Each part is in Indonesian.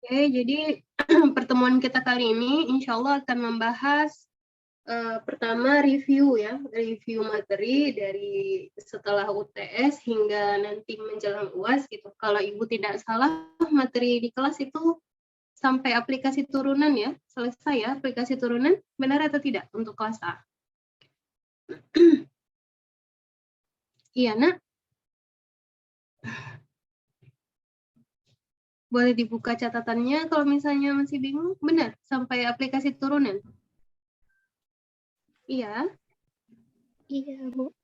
Oke, jadi pertemuan kita kali ini insya Allah akan membahas pertama review ya, review materi dari setelah UTS hingga nanti menjelang UAS gitu. Kalau Ibu tidak salah, materi di kelas itu sampai aplikasi turunan ya, selesai ya aplikasi turunan, benar atau tidak untuk kelas A? Iya, Nak. Boleh dibuka catatannya kalau misalnya masih bingung, benar, sampai aplikasi turunan? Iya. Iya, Bu.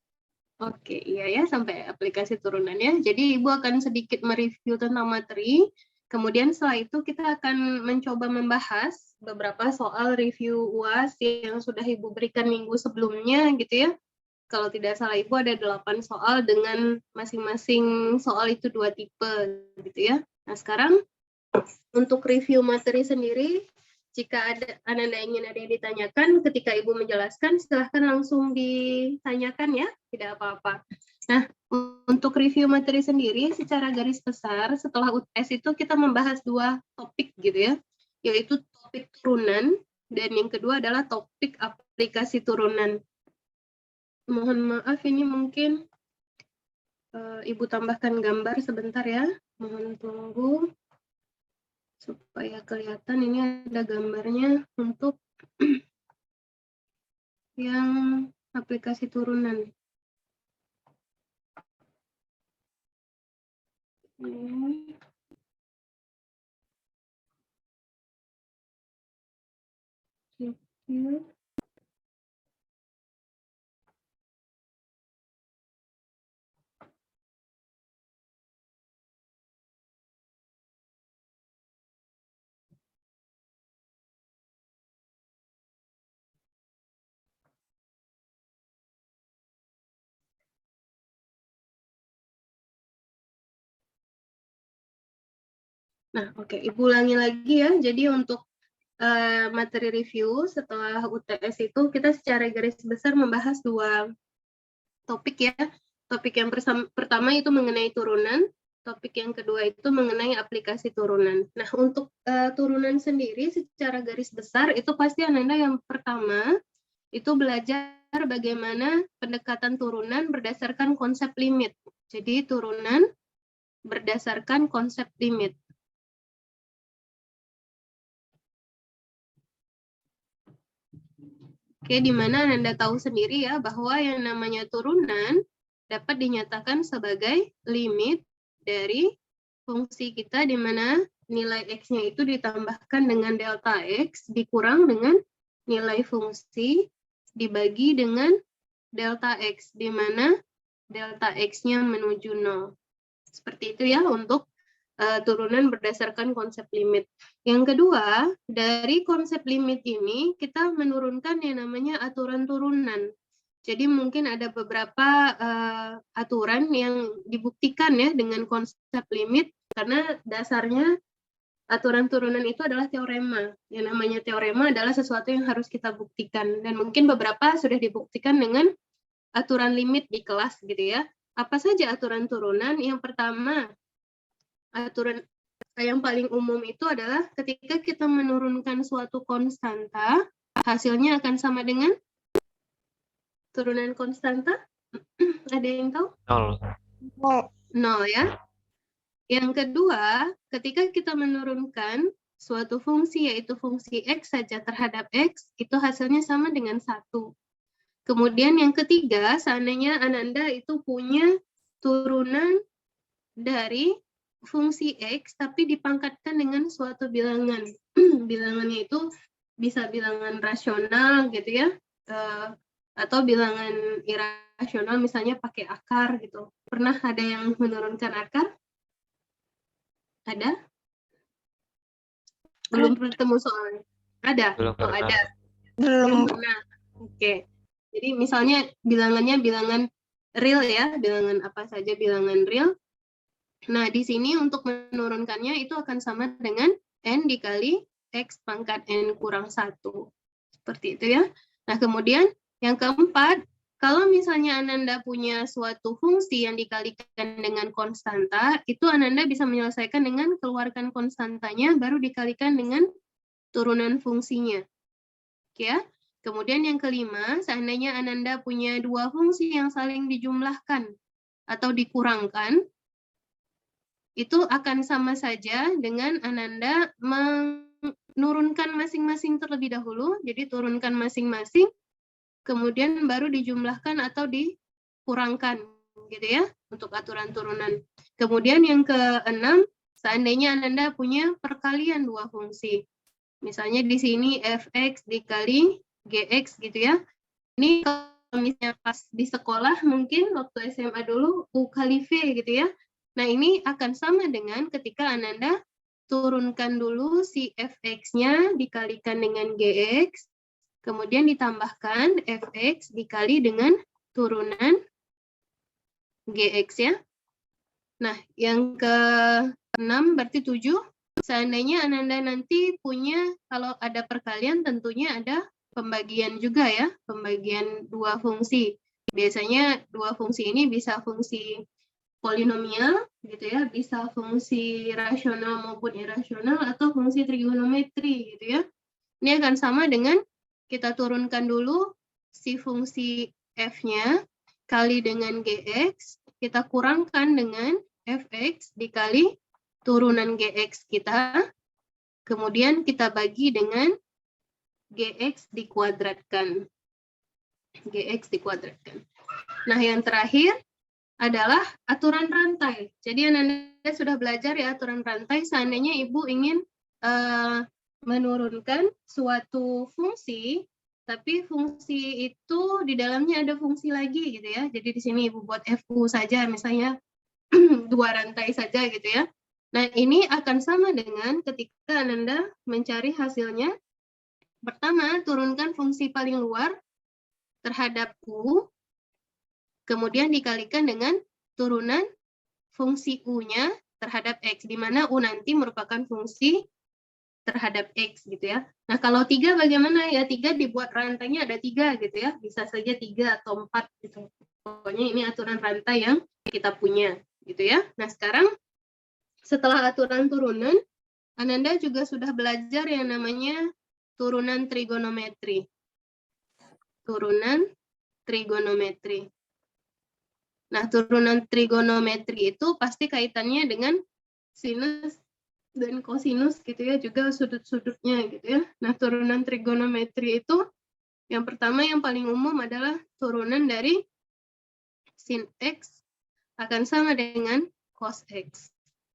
Oke, iya ya, sampai aplikasi turunan ya. Jadi Ibu akan sedikit mereview tentang materi, kemudian setelah itu kita akan mencoba membahas beberapa soal review UAS yang sudah Ibu berikan minggu sebelumnya gitu ya. Kalau tidak salah Ibu ada 8 soal dengan masing-masing soal itu 2 tipe gitu ya. Nah sekarang untuk review materi sendiri, jika Anda ingin ada yang ditanyakan, ketika Ibu menjelaskan, silahkan langsung ditanyakan ya, tidak apa-apa. Nah, untuk review materi sendiri, secara garis besar, setelah UTS itu kita membahas 2 topik gitu ya, yaitu topik turunan, dan yang kedua adalah topik aplikasi turunan. Mohon maaf, ini mungkin Ibu tambahkan gambar sebentar ya, mohon tunggu. Supaya kelihatan ini ada gambarnya untuk yang aplikasi turunan. Ini. Nah, oke, Ibu ulangi lagi ya. Jadi untuk materi review setelah UTS itu kita secara garis besar membahas 2 topik ya. Topik yang pertama itu mengenai turunan, topik yang kedua itu mengenai aplikasi turunan. Nah, untuk turunan sendiri secara garis besar itu pasti Anda yang pertama itu belajar bagaimana pendekatan turunan berdasarkan konsep limit. Jadi turunan berdasarkan konsep limit. Oke, di mana Anda tahu sendiri ya bahwa yang namanya turunan dapat dinyatakan sebagai limit dari fungsi kita di mana nilai X-nya itu ditambahkan dengan delta X dikurang dengan nilai fungsi dibagi dengan delta X, di mana delta X-nya menuju 0. Seperti itu ya untuk turunan berdasarkan konsep limit. Yang kedua, dari konsep limit ini kita menurunkan yang namanya aturan turunan. Jadi mungkin ada beberapa aturan yang dibuktikan ya dengan konsep limit karena dasarnya aturan turunan itu adalah teorema. Yang namanya teorema adalah sesuatu yang harus kita buktikan dan mungkin beberapa sudah dibuktikan dengan aturan limit di kelas gitu ya. Apa saja aturan turunan? Yang pertama, aturan yang paling umum itu adalah ketika kita menurunkan suatu konstanta, hasilnya akan sama dengan turunan konstanta. Ada yang tahu? 0. 0 ya. Yang kedua, ketika kita menurunkan suatu fungsi, yaitu fungsi X saja terhadap X, itu hasilnya sama dengan 1. Kemudian yang ketiga, seandainya Ananda itu punya turunan dari fungsi X tapi dipangkatkan dengan suatu bilangan. Bilangannya itu bisa bilangan rasional gitu ya, atau bilangan irasional misalnya pakai akar gitu. Pernah ada yang menurunkan akar? Ada? Belum bertemu soalnya. Ada? Belum Oh, pernah. ada. Belum. Pernah. Oke. Jadi misalnya bilangannya bilangan real ya, bilangan apa saja bilangan real. Nah, di sini untuk menurunkannya itu akan sama dengan N dikali X pangkat N kurang 1. Seperti itu ya. Nah, kemudian yang keempat, Kalau misalnya Ananda punya suatu fungsi yang dikalikan dengan konstanta, itu Ananda bisa menyelesaikan dengan keluarkan konstantanya, baru dikalikan dengan turunan fungsinya. Ya. Kemudian yang kelima, seandainya Ananda punya dua fungsi yang saling dijumlahkan atau dikurangkan, itu akan sama saja dengan Ananda menurunkan masing-masing terlebih dahulu, jadi turunkan masing-masing, kemudian baru dijumlahkan atau dikurangkan, gitu ya, untuk aturan turunan. Kemudian yang keenam, seandainya Ananda punya perkalian dua fungsi. Misalnya di sini fx dikali gx gitu ya. Ini kalau misalnya pas di sekolah mungkin waktu SMA dulu U kali V gitu ya. Nah ini akan sama dengan ketika Ananda turunkan dulu si fx-nya dikalikan dengan gx, kemudian ditambahkan fx dikali dengan turunan gx ya. Nah yang ke-6 berarti 7. Seandainya Ananda nanti punya, kalau ada perkalian tentunya ada pembagian juga ya, pembagian dua fungsi. Biasanya dua fungsi ini bisa fungsi polinomial gitu ya, bisa fungsi rasional maupun irasional atau fungsi trigonometri gitu ya. Ini akan sama dengan kita turunkan dulu si fungsi f-nya kali dengan gx, kita kurangkan dengan fx dikali turunan gx kita, kemudian kita bagi dengan gx dikuadratkan. Gx dikuadratkan. Nah, yang terakhir adalah aturan rantai. Jadi Anda sudah belajar ya aturan rantai, seandainya Ibu ingin menurunkan suatu fungsi, tapi fungsi itu di dalamnya ada fungsi lagi gitu ya. Jadi di sini Ibu buat fu saja misalnya, dua rantai saja gitu ya. Nah, ini akan sama dengan ketika Anda mencari hasilnya. Pertama, turunkan fungsi paling luar terhadap U, kemudian dikalikan dengan turunan fungsi U-nya terhadap X, di mana U nanti merupakan fungsi terhadap X gitu ya. Nah, kalau 3 bagaimana ya? 3 dibuat rantainya ada 3 gitu ya. Bisa saja 3 atau 4 gitu. Pokoknya ini aturan rantai yang kita punya gitu ya. Nah, sekarang setelah aturan turunan, Ananda juga sudah belajar yang namanya turunan trigonometri. Turunan trigonometri. Nah, turunan trigonometri itu pasti kaitannya dengan sinus dan kosinus gitu ya, juga sudut-sudutnya gitu ya. Nah, turunan trigonometri itu yang pertama yang paling umum adalah turunan dari sin X akan sama dengan cos X.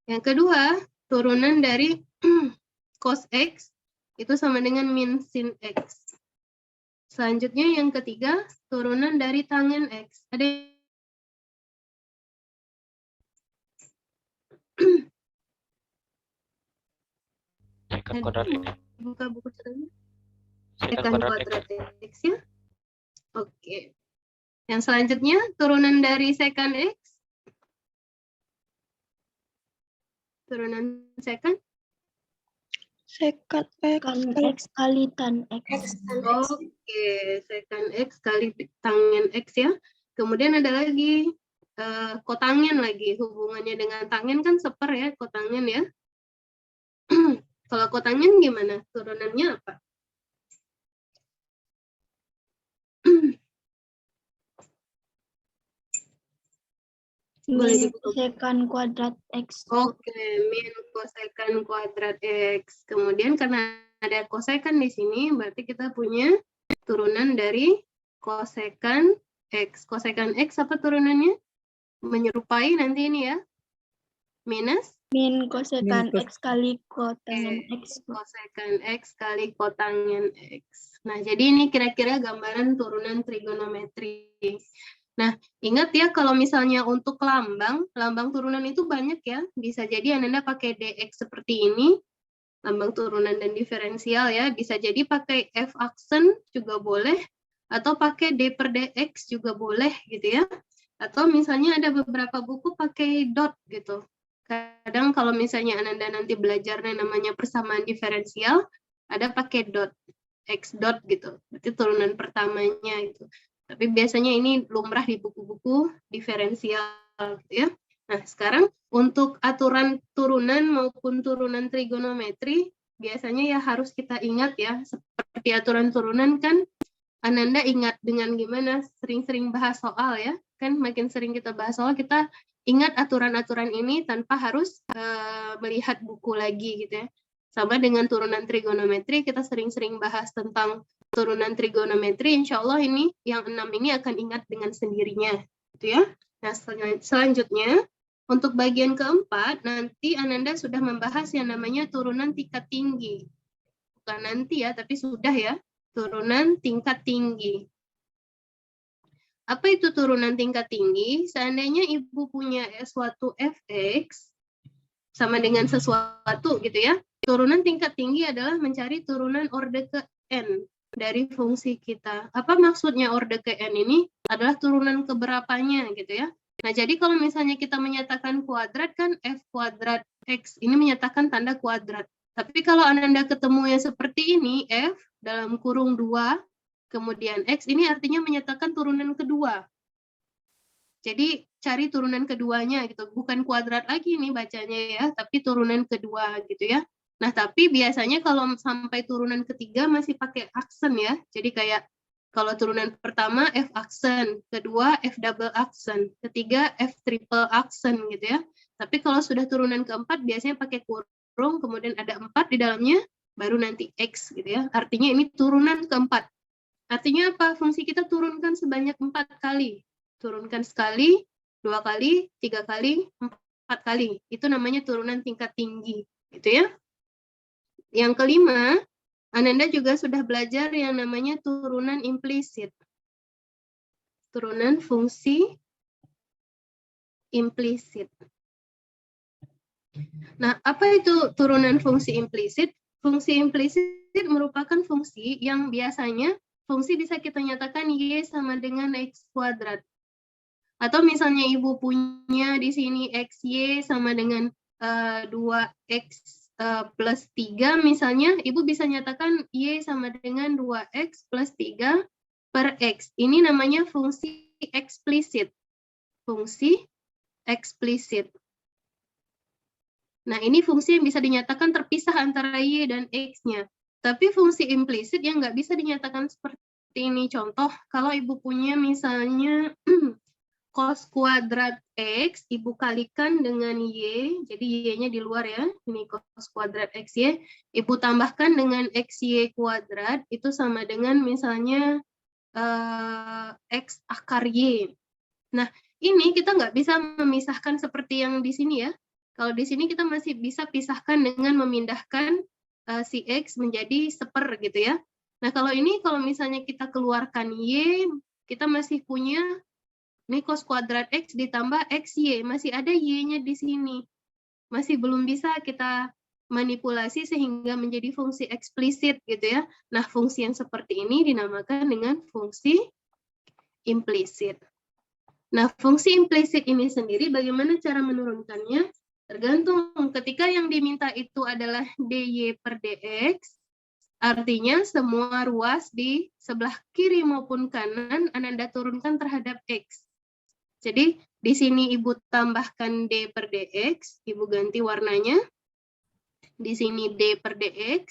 Yang kedua, turunan dari cos X itu sama dengan min sin X. Selanjutnya yang ketiga, turunan dari tangen X. Ada Secant kuadrat X. buka buku caranya. Secant Secant kuadrat X. kuadrat X ya. Oke. Yang selanjutnya, turunan dari secant X. Turunan secant. Secant X kali tan X. Oke, secant X kali tangen X ya. Kemudian ada lagi kotangen lagi. Hubungannya dengan tangen kan seper ya, kotangen ya. Kalau kotangen gimana? Turunannya apa? Min secant kuadrat X. Oke, min kosekan kuadrat X. Kemudian karena ada kosekan di sini, berarti kita punya turunan dari kosekan X. Kosekan X apa turunannya? Menyerupai nanti ini ya. Minus? Min kosekan X kali kotangen X. Kosekan X kali kotangen X. Nah, jadi ini kira-kira gambaran turunan trigonometri. Nah, ingat ya kalau misalnya untuk lambang turunan itu banyak ya. Bisa jadi Anda pakai DX seperti ini, lambang turunan dan diferensial ya. Bisa jadi pakai F aksen juga boleh, atau pakai D per DX juga boleh gitu ya. Atau misalnya ada beberapa buku pakai dot gitu. Kadang kalau misalnya Anda nanti belajarnya namanya persamaan diferensial, ada pakai dot, X dot gitu. Berarti turunan pertamanya itu. Tapi biasanya ini lumrah di buku-buku diferensial gitu ya. Nah, sekarang untuk aturan turunan maupun turunan trigonometri, biasanya ya harus kita ingat ya, seperti aturan turunan kan, Ananda ingat dengan gimana sering-sering bahas soal ya, kan makin sering kita bahas soal, kita ingat aturan-aturan ini tanpa harus melihat buku lagi gitu ya. Sama dengan turunan trigonometri, kita sering-sering bahas tentang turunan trigonometri, insya Allah ini yang 6 ini akan ingat dengan sendirinya gitu ya. Nah, selanjutnya untuk bagian keempat, nanti Ananda sudah membahas yang namanya turunan tingkat tinggi. Bukan nanti ya, tapi sudah ya, turunan tingkat tinggi. Apa itu turunan tingkat tinggi? Seandainya Ibu punya suatu fx sama dengan sesuatu gitu ya. Turunan tingkat tinggi adalah mencari turunan orde ke n dari fungsi kita. Apa maksudnya orde ke n ini? Adalah turunan keberapanya gitu ya. Nah, jadi kalau misalnya kita menyatakan kuadrat kan f kuadrat x ini menyatakan tanda kuadrat. Tapi kalau Ananda ketemu yang seperti ini, f dalam kurung 2, kemudian x ini artinya menyatakan turunan kedua. Jadi cari turunan keduanya gitu, bukan kuadrat lagi nih bacanya ya, tapi turunan kedua gitu ya. Nah, tapi biasanya kalau sampai turunan ketiga masih pakai aksen ya. Jadi kayak kalau turunan pertama F aksen, kedua F double aksen, ketiga F triple aksen gitu ya. Tapi kalau sudah turunan keempat biasanya pakai kurung, kemudian ada 4 di dalamnya, baru nanti X gitu ya. Artinya ini turunan keempat. Artinya apa? Fungsi kita turunkan sebanyak 4 kali. Turunkan sekali, 2 kali, 3 kali, 4 kali. Itu namanya turunan tingkat tinggi gitu ya. Yang kelima, Ananda juga sudah belajar yang namanya turunan implisit. Turunan fungsi implisit. Nah, apa itu turunan fungsi implisit? Fungsi implisit merupakan fungsi yang biasanya fungsi bisa kita nyatakan Y sama dengan X kuadrat. Atau misalnya Ibu punya di sini XY sama dengan 2X plus 3 misalnya, Ibu bisa nyatakan Y sama dengan 2X plus 3 per X. Ini namanya fungsi eksplisit. Fungsi eksplisit. Nah, ini fungsi yang bisa dinyatakan terpisah antara Y dan X-nya. Tapi fungsi implisit yang nggak bisa dinyatakan seperti ini. Contoh, kalau Ibu punya misalnya cos kuadrat X, Ibu kalikan dengan Y, jadi Y-nya di luar ya, ini cos kuadrat XY, Ibu tambahkan dengan XY kuadrat, itu sama dengan misalnya X akar Y. Nah, ini kita nggak bisa memisahkan seperti yang di sini ya. Kalau di sini kita masih bisa pisahkan dengan memindahkan si X menjadi seper gitu ya. Nah, kalau ini kalau misalnya kita keluarkan Y, kita masih punya ini cos kuadrat X ditambah XY, masih ada Y-nya di sini. Masih belum bisa kita manipulasi sehingga menjadi fungsi eksplisit gitu ya. Nah, fungsi yang seperti ini dinamakan dengan fungsi implisit. Nah, fungsi implisit ini sendiri bagaimana cara menurunkannya? Tergantung ketika yang diminta itu adalah dy per dx, artinya semua ruas di sebelah kiri maupun kanan Ananda turunkan terhadap x. Jadi di sini Ibu tambahkan d per dx, Ibu ganti warnanya. Di sini d per dx,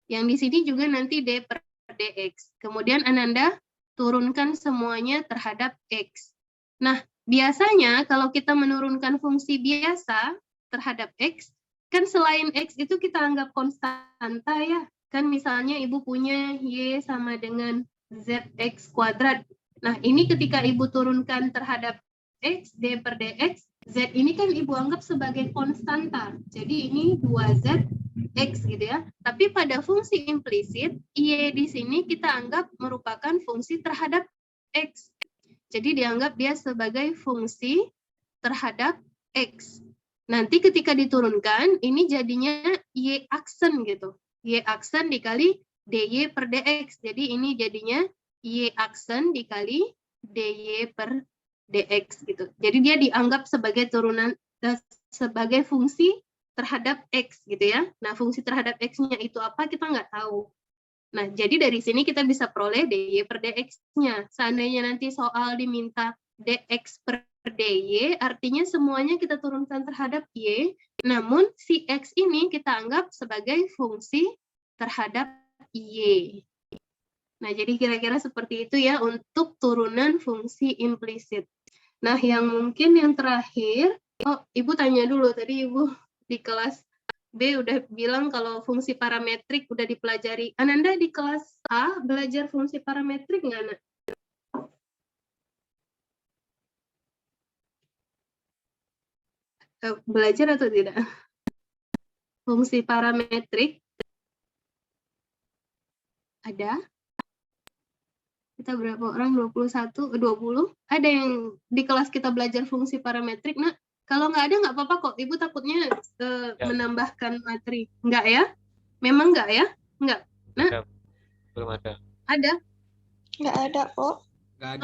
yang di sini juga nanti d per dx. Kemudian Ananda turunkan semuanya terhadap x. Nah, biasanya kalau kita menurunkan fungsi biasa terhadap x, kan selain x itu kita anggap konstanta ya. Kan misalnya Ibu punya y sama dengan zx kuadrat. Nah, ini ketika Ibu turunkan terhadap x, d per dx, z ini kan Ibu anggap sebagai konstanta. Jadi ini 2z x gitu ya. Tapi pada fungsi implisit, y di sini kita anggap merupakan fungsi terhadap x. Jadi dianggap dia sebagai fungsi terhadap x. Nanti ketika diturunkan, ini jadinya y aksen gitu. Y aksen dikali dy per dx. Jadi ini jadinya y aksen dikali dy per dx gitu. Jadi dia dianggap sebagai turunan sebagai fungsi terhadap x gitu ya. Nah, fungsi terhadap x-nya itu apa kita nggak tahu. Nah, jadi dari sini kita bisa peroleh dy per dx-nya. Seandainya nanti soal diminta dx per dy, artinya semuanya kita turunkan terhadap y, namun si x ini kita anggap sebagai fungsi terhadap y. Nah, jadi kira-kira seperti itu ya untuk turunan fungsi implisit. Nah, yang mungkin yang terakhir, Ibu tanya dulu, tadi Ibu di kelas B udah bilang kalau fungsi parametrik udah dipelajari. Ananda di kelas A belajar fungsi parametrik nggak, Nak? Belajar atau tidak? Fungsi parametrik ada? Kita berapa orang? 21, 20? Ada yang di kelas kita belajar fungsi parametrik, Nak? Kalau nggak ada, nggak apa-apa kok. Ibu takutnya menambahkan materi. Nggak ya? Memang nggak ya? Nggak. Nah, Belum ada. ada? Nggak ada kok.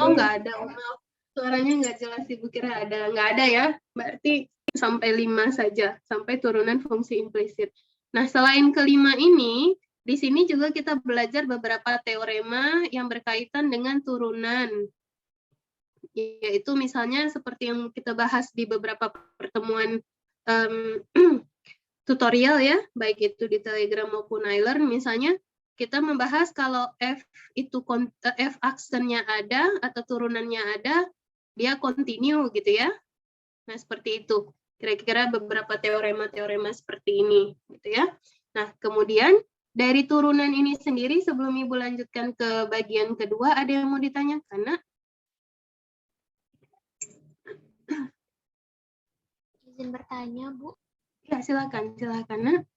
Oh, nggak ada. Oh, maaf. Suaranya nggak jelas, Ibu kira ada. Nggak ada ya? Berarti sampai 5 saja. Sampai turunan fungsi implisit. Nah, selain kelima ini, di sini juga kita belajar beberapa teorema yang berkaitan dengan turunan. Yaitu misalnya seperti yang kita bahas di beberapa pertemuan tutorial ya, baik itu di Telegram maupun iLearn, misalnya kita membahas kalau F itu F aksennya ada atau turunannya ada, dia continue gitu ya. Nah, seperti itu. Kira-kira beberapa teorema-teorema seperti ini gitu ya. Nah, kemudian dari turunan ini sendiri sebelum Ibu lanjutkan ke bagian kedua, ada yang mau ditanyakan, Nak? Izin bertanya, Bu. Ya, silakan, Nak.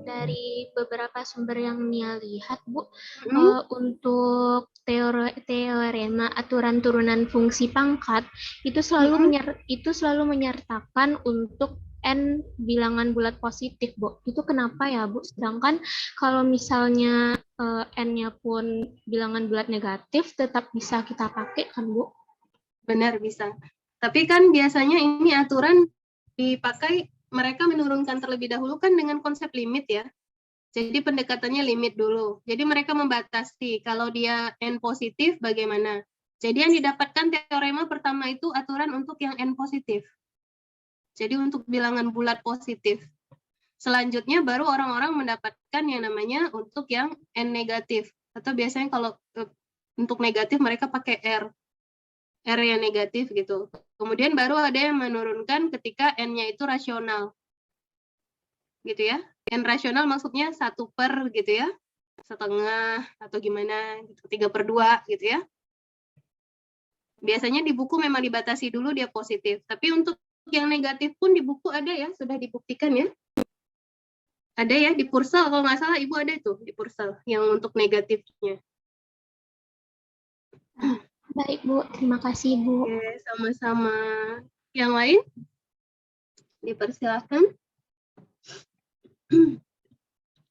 Dari beberapa sumber yang Nia lihat, Bu, Hmm? untuk teorema aturan turunan fungsi pangkat itu selalu menyertakan untuk n bilangan bulat positif, Bu. Itu kenapa ya, Bu? Sedangkan kalau misalnya n-nya pun bilangan bulat negatif, tetap bisa kita pakai kan, Bu? Benar, bisa. Tapi kan biasanya ini aturan dipakai, mereka menurunkan terlebih dahulu kan dengan konsep limit ya. Jadi pendekatannya limit dulu. Jadi mereka membatasi kalau dia n positif bagaimana. Jadi yang didapatkan teorema pertama itu aturan untuk yang n positif. Jadi untuk bilangan bulat positif. Selanjutnya baru orang-orang mendapatkan yang namanya untuk yang n negatif. Atau biasanya kalau untuk negatif mereka pakai R. R yang negatif gitu. Kemudian baru ada yang menurunkan ketika N-nya itu rasional. Gitu ya. N rasional maksudnya 1 per gitu ya. Setengah atau gimana gitu. 3/2 gitu ya. Biasanya di buku memang dibatasi dulu dia positif. Tapi untuk yang negatif pun di buku ada ya. Sudah dibuktikan ya. Ada ya di Pursal kalau nggak salah Ibu ada itu di Pursal yang untuk negatifnya. Baik, Bu. Terima kasih, Bu. Oke, sama-sama. Yang lain? Dipersilakan.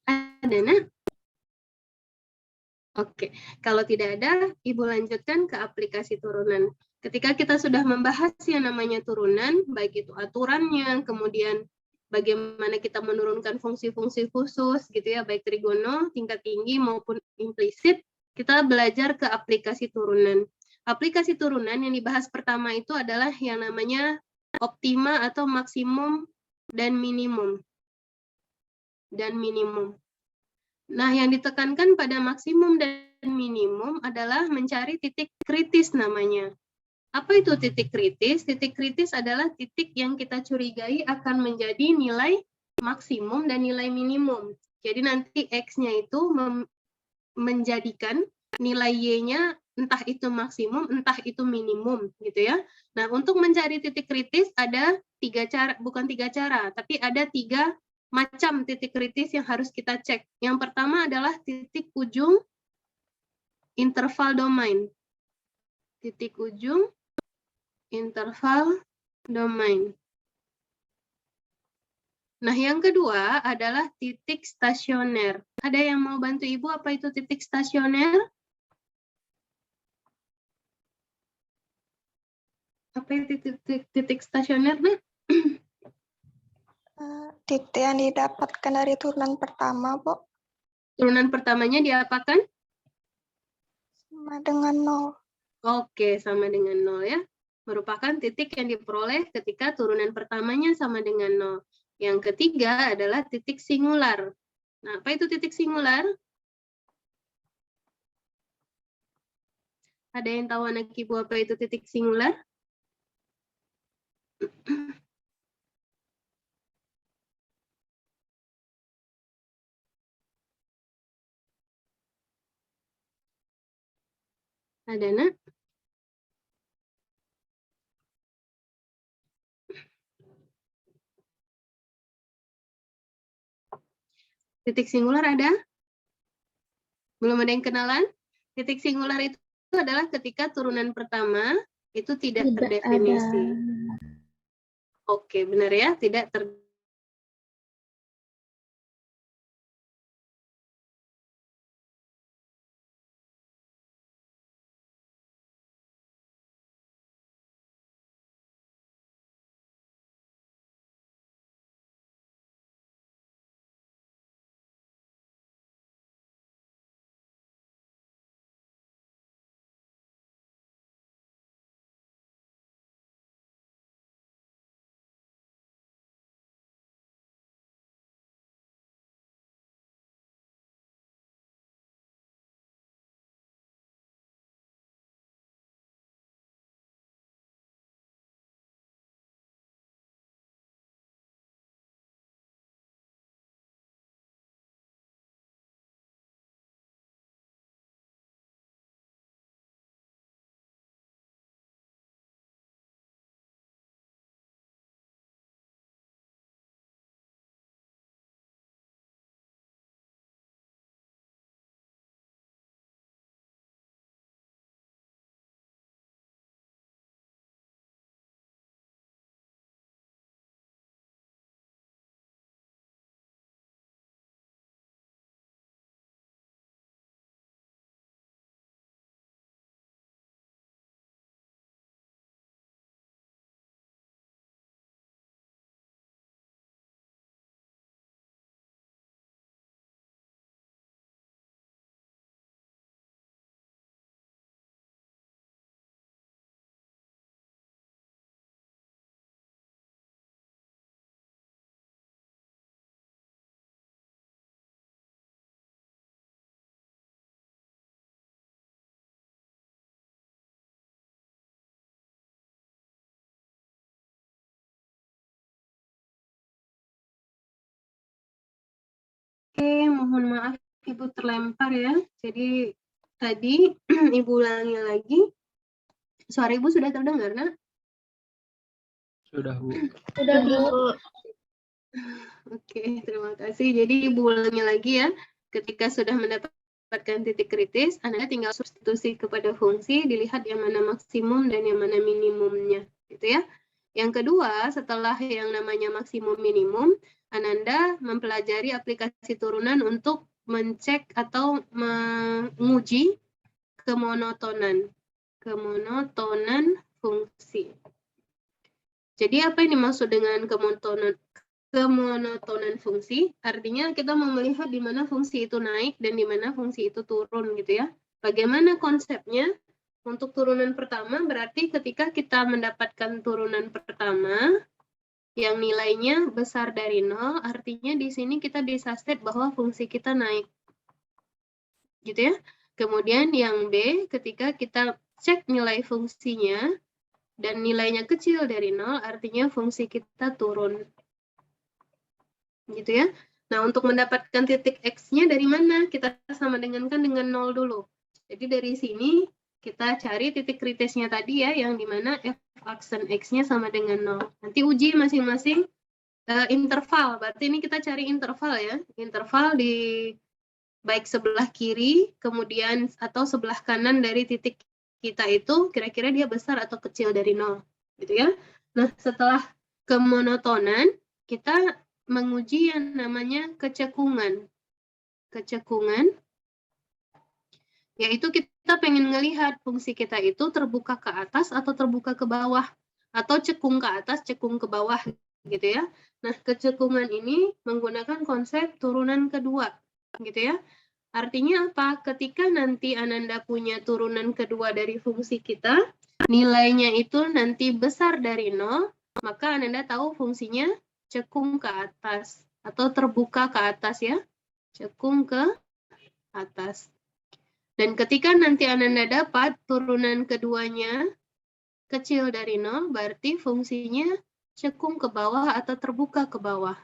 Ada, Nak? Oke, kalau tidak ada, Ibu lanjutkan ke aplikasi turunan. Ketika kita sudah membahas yang namanya turunan, baik itu aturannya, kemudian bagaimana kita menurunkan fungsi-fungsi khusus, gitu ya, baik trigono, tingkat tinggi maupun implisit, kita belajar ke aplikasi turunan. Aplikasi turunan yang dibahas pertama itu adalah yang namanya optima atau maksimum dan minimum. Nah, yang ditekankan pada maksimum dan minimum adalah mencari titik kritis namanya. Apa itu titik kritis? Titik kritis adalah titik yang kita curigai akan menjadi nilai maksimum dan nilai minimum. Jadi nanti X-nya itu menjadikan nilai Y-nya entah itu maksimum, entah itu minimum, gitu ya. Nah, untuk mencari titik kritis ada 3 cara, bukan 3 cara, tapi ada 3 macam titik kritis yang harus kita cek. Yang pertama adalah titik ujung interval domain. Titik ujung interval domain. Nah, yang kedua adalah titik stasioner. Ada yang mau bantu Ibu apa itu titik stasioner? Apa itu titik stasioner, Nah? Titik yang didapatkan dari turunan pertama, Bu. Turunan pertamanya diapakan? Sama dengan 0. Oke, sama dengan 0 ya. Merupakan titik yang diperoleh ketika turunan pertamanya sama dengan 0. Yang ketiga adalah titik singular. Nah, apa itu titik singular? Ada yang tahu anak ibu apa itu titik singular? Ada nak? Titik singular ada? Belum ada yang kenalan? Titik singular itu adalah ketika turunan pertama itu tidak terdefinisi. Oke, benar ya, tidak Oke, mohon maaf Ibu terlempar ya. Jadi tadi Ibu ulangi lagi. Suara Ibu sudah terdengar, nak? Sudah, Bu. Sudah, Bu. Oke, terima kasih. Jadi Ibu ulangi lagi ya. Ketika sudah mendapatkan titik kritis, Anda tinggal substitusi kepada fungsi, dilihat yang mana maksimum dan yang mana minimumnya, gitu ya. Yang kedua, setelah yang namanya maksimum minimum, Ananda mempelajari aplikasi turunan untuk mencek atau menguji kemonotonan fungsi. Jadi apa yang dimaksud dengan kemonotonan fungsi? Artinya kita mau melihat di mana fungsi itu naik dan di mana fungsi itu turun gitu ya. Bagaimana konsepnya? Untuk turunan pertama berarti ketika kita mendapatkan turunan pertama yang nilainya besar dari 0, artinya di sini kita bisa state bahwa fungsi kita naik. Gitu ya. Kemudian yang B, ketika kita cek nilai fungsinya dan nilainya kecil dari 0, artinya fungsi kita turun. Gitu ya. Nah, untuk mendapatkan titik X-nya dari mana? Kita sama dengan 0 dulu. Jadi dari sini kita cari titik kritisnya tadi ya, yang dimana f aksen X-nya sama dengan 0. Nanti uji masing-masing interval. Berarti ini kita cari interval ya. Interval di baik sebelah kiri, kemudian atau sebelah kanan dari titik kita itu, kira-kira dia besar atau kecil dari 0. Gitu ya. Nah, setelah kemonotonan, kita menguji yang namanya kecekungan. Kecekungan, yaitu kita pengen ngelihat fungsi kita itu terbuka ke atas atau terbuka ke bawah, atau cekung ke atas, cekung ke bawah, gitu ya. Nah, kecekungan ini menggunakan konsep turunan kedua, gitu ya. Artinya apa? Ketika nanti Ananda punya turunan kedua dari fungsi kita, nilainya itu nanti besar dari 0, maka Ananda tahu fungsinya cekung ke atas atau terbuka ke atas ya. Cekung ke atas. Dan ketika nanti Ananda dapat turunan keduanya kecil dari 0, berarti fungsinya cekung ke bawah atau terbuka ke bawah.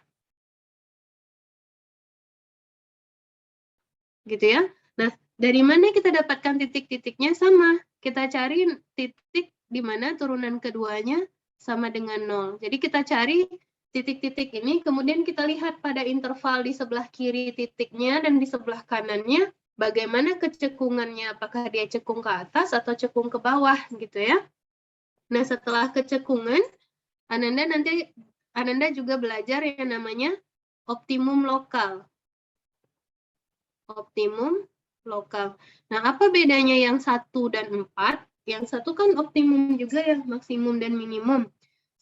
Gitu ya. Nah, dari mana kita dapatkan titik-titiknya? Sama. Kita cari titik di mana turunan keduanya sama dengan 0. Jadi kita cari titik-titik ini, kemudian kita lihat pada interval di sebelah kiri titiknya dan di sebelah kanannya, bagaimana kecekungannya, apakah dia cekung ke atas atau cekung ke bawah, gitu ya. Nah, setelah kecekungan, Ananda juga belajar yang namanya optimum lokal. Optimum lokal. Nah, apa bedanya yang 1 dan 4? Yang 1 kan optimum juga ya, maksimum dan minimum.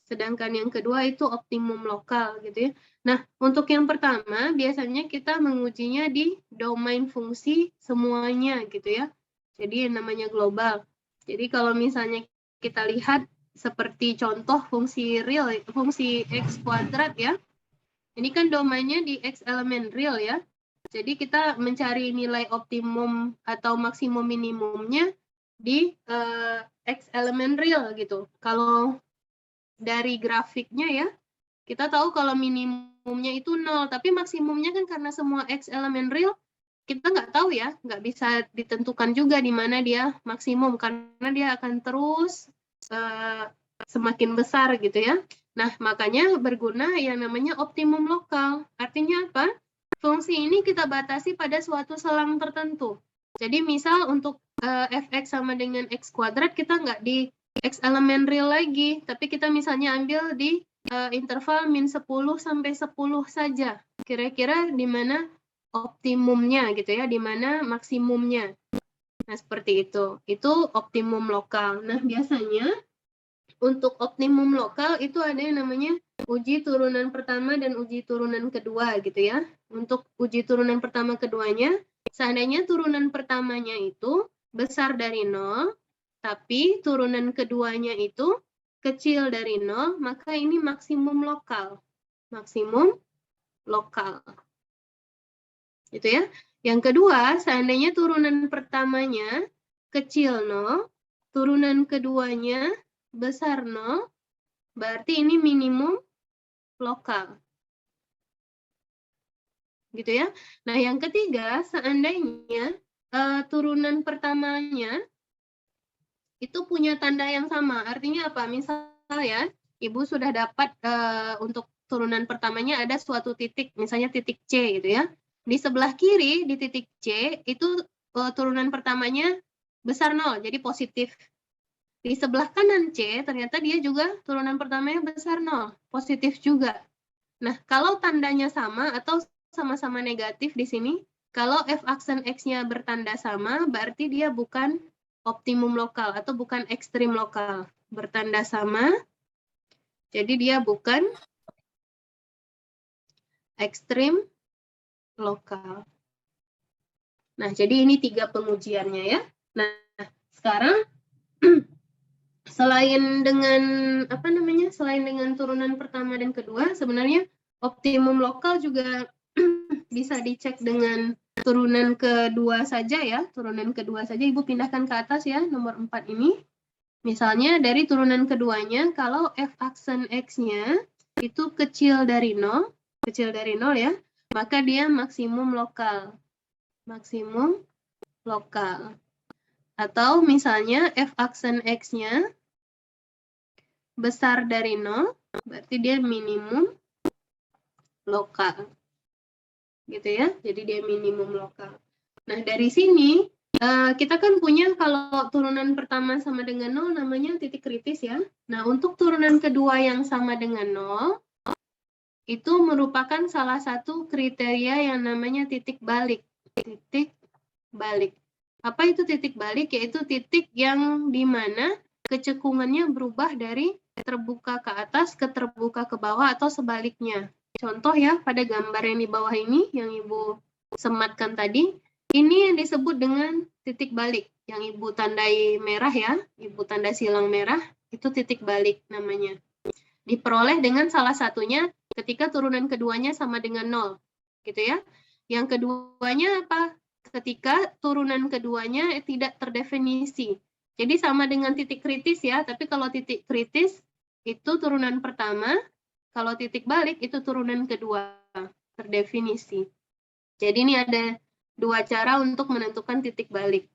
Sedangkan yang kedua itu optimum lokal gitu ya. Nah, untuk yang pertama biasanya kita mengujinya di domain fungsi semuanya gitu ya. Jadi yang namanya global. Jadi kalau misalnya kita lihat seperti contoh fungsi real, fungsi x kuadrat ya. Ini kan domainnya di x elemen real ya. Jadi kita mencari nilai optimum atau maksimum minimumnya di x elemen real gitu. Kalau dari grafiknya ya, kita tahu kalau minimumnya itu 0, tapi maksimumnya kan karena semua x elemen real, kita nggak tahu ya, nggak bisa ditentukan juga di mana dia maksimum, karena dia akan terus semakin besar gitu ya. Nah, makanya berguna yang namanya optimum lokal. Artinya apa? Fungsi ini kita batasi pada suatu selang tertentu. Jadi misal untuk fx sama dengan x kuadrat, kita nggak di x elemen real lagi, tapi kita misalnya ambil di interval min 10 sampai 10 saja. Kira-kira di mana optimumnya gitu ya, di mana maksimumnya. Nah, seperti itu. Itu optimum lokal. Nah, biasanya untuk optimum lokal itu ada yang namanya uji turunan pertama dan uji turunan kedua gitu ya. Untuk uji turunan pertama keduanya, seandainya turunan pertamanya itu besar dari 0, tapi turunan keduanya itu kecil dari 0, maka ini maksimum lokal. Maksimum lokal. Gitu ya. Yang kedua, seandainya turunan pertamanya kecil 0, turunan keduanya besar 0, berarti ini minimum lokal. Gitu ya. Nah, yang ketiga, seandainya turunan pertamanya itu punya tanda yang sama. Artinya apa? Misal ya, Ibu sudah dapat untuk turunan pertamanya ada suatu titik, misalnya titik C gitu ya. Di sebelah kiri, di titik C, itu turunan pertamanya besar 0, jadi positif. Di sebelah kanan C, ternyata dia juga turunan pertamanya besar 0, positif juga. Nah, kalau tandanya sama atau sama-sama negatif di sini, kalau f aksen X-nya bertanda sama, berarti dia bukan optimum lokal atau bukan ekstrim lokal. Bertanda sama, jadi dia bukan ekstrim lokal. Nah, jadi ini 3 pengujiannya ya. Nah, sekarang selain dengan selain dengan turunan pertama dan kedua, sebenarnya optimum lokal juga bisa dicek dengan turunan kedua saja ya. Turunan kedua saja Ibu pindahkan ke atas ya, nomor 4 ini. Misalnya dari turunan keduanya, kalau f aksen X-nya itu kecil dari 0 ya, maka dia maksimum lokal. Maksimum lokal. Atau misalnya f aksen X-nya besar dari 0, berarti dia minimum lokal. Gitu ya, jadi dia minimum lokal. Nah, dari sini kita kan punya kalau turunan pertama sama dengan 0 namanya titik kritis ya. Nah, untuk turunan kedua yang sama dengan 0, itu merupakan salah satu kriteria yang namanya titik balik. Titik balik. Apa itu titik balik? Yaitu titik yang dimana kecekungannya berubah dari terbuka ke atas ke terbuka ke bawah atau sebaliknya. Contoh ya, pada gambar yang di bawah ini, yang Ibu sematkan tadi, Ini yang disebut dengan titik balik. Yang Ibu tandai merah ya, Ibu tanda silang merah, itu titik balik namanya. Diperoleh dengan salah satunya ketika turunan keduanya sama dengan 0. Gitu ya. Yang keduanya apa? Ketika turunan keduanya tidak terdefinisi. Jadi sama dengan titik kritis ya, tapi kalau titik kritis itu turunan pertama, kalau titik balik itu turunan kedua, terdefinisi. Jadi ini ada dua cara untuk menentukan titik balik.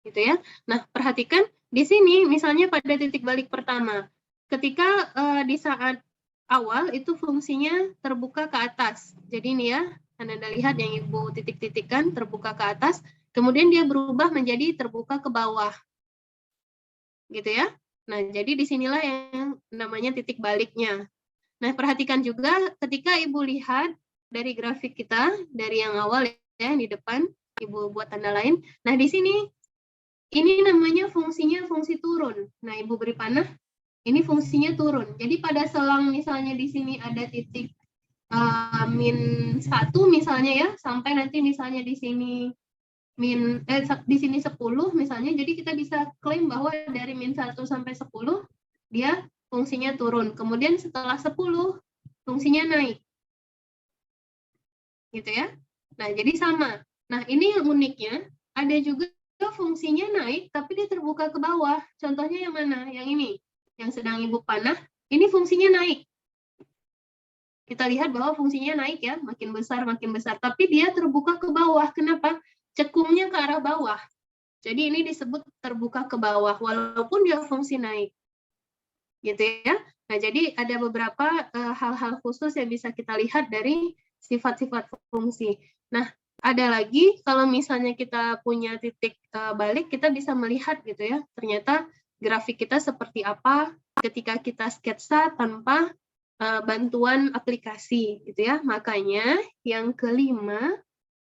Gitu ya. Nah, perhatikan di sini misalnya pada titik balik pertama, ketika di saat awal itu fungsinya terbuka ke atas. Jadi ini ya, Anda lihat yang Ibu titik-titikkan terbuka ke atas, kemudian dia berubah menjadi terbuka ke bawah. Gitu ya. Nah, jadi disinilah yang namanya titik baliknya. Nah, perhatikan juga ketika Ibu lihat dari grafik kita, dari yang awal ya, di depan, Ibu buat tanda lain. Nah, di sini, ini namanya fungsinya fungsi turun. Nah, Ibu beri panah, ini fungsinya turun. Jadi pada selang misalnya di sini ada titik -1 misalnya ya, sampai nanti misalnya di sini di sini 10 misalnya, jadi kita bisa klaim bahwa dari -1 sampai 10 dia fungsinya turun. Kemudian setelah 10 fungsinya naik. Gitu ya. Nah, jadi sama. Nah, ini yang uniknya, ada juga fungsinya naik tapi dia terbuka ke bawah. Contohnya yang mana? Yang ini. Yang sedang Ibu panah, ini fungsinya naik. Kita lihat bahwa fungsinya naik ya, makin besar, tapi dia terbuka ke bawah. Kenapa? Cekungnya ke arah bawah. Jadi ini disebut terbuka ke bawah, walaupun dia fungsi naik. Gitu ya. Nah, jadi ada beberapa hal-hal khusus yang bisa kita lihat dari sifat-sifat fungsi. Nah, ada lagi, kalau misalnya kita punya titik balik, kita bisa melihat gitu ya, ternyata grafik kita seperti apa ketika kita sketsa tanpa bantuan aplikasi gitu ya. Makanya yang kelima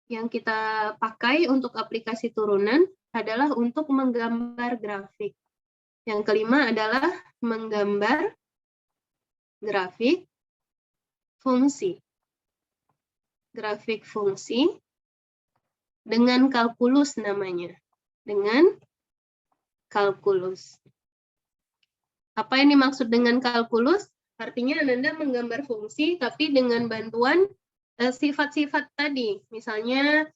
yang kita pakai untuk aplikasi turunan adalah untuk menggambar grafik. Yang kelima adalah menggambar grafik fungsi. Grafik fungsi dengan kalkulus namanya. Dengan kalkulus. Apa yang dimaksud dengan kalkulus? Artinya Anda menggambar fungsi tapi dengan bantuan sifat-sifat tadi. Misalnya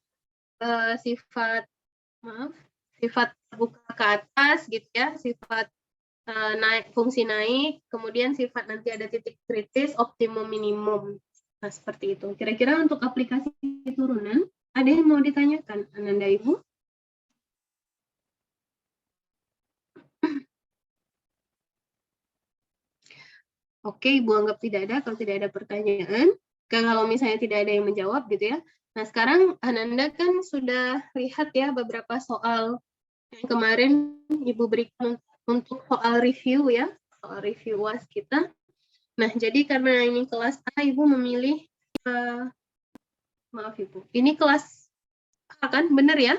sifat buka ke atas gitu ya, sifat naik, fungsi naik, kemudian sifat nanti ada titik kritis, optimum, minimum. Nah, seperti itu. Kira-kira untuk aplikasi turunan, ada yang mau ditanyakan, Ananda Ibu? Oke, Ibu anggap tidak ada, kalau tidak ada pertanyaan. Kalau misalnya tidak ada yang menjawab gitu ya. Nah, sekarang Ananda kan sudah lihat ya beberapa soal yang kemarin Ibu berikan untuk soal review ya, soal review UAS kita. Nah, jadi karena ini kelas A, Ibu memilih, maaf Ibu, ini kelas A kan, benar ya?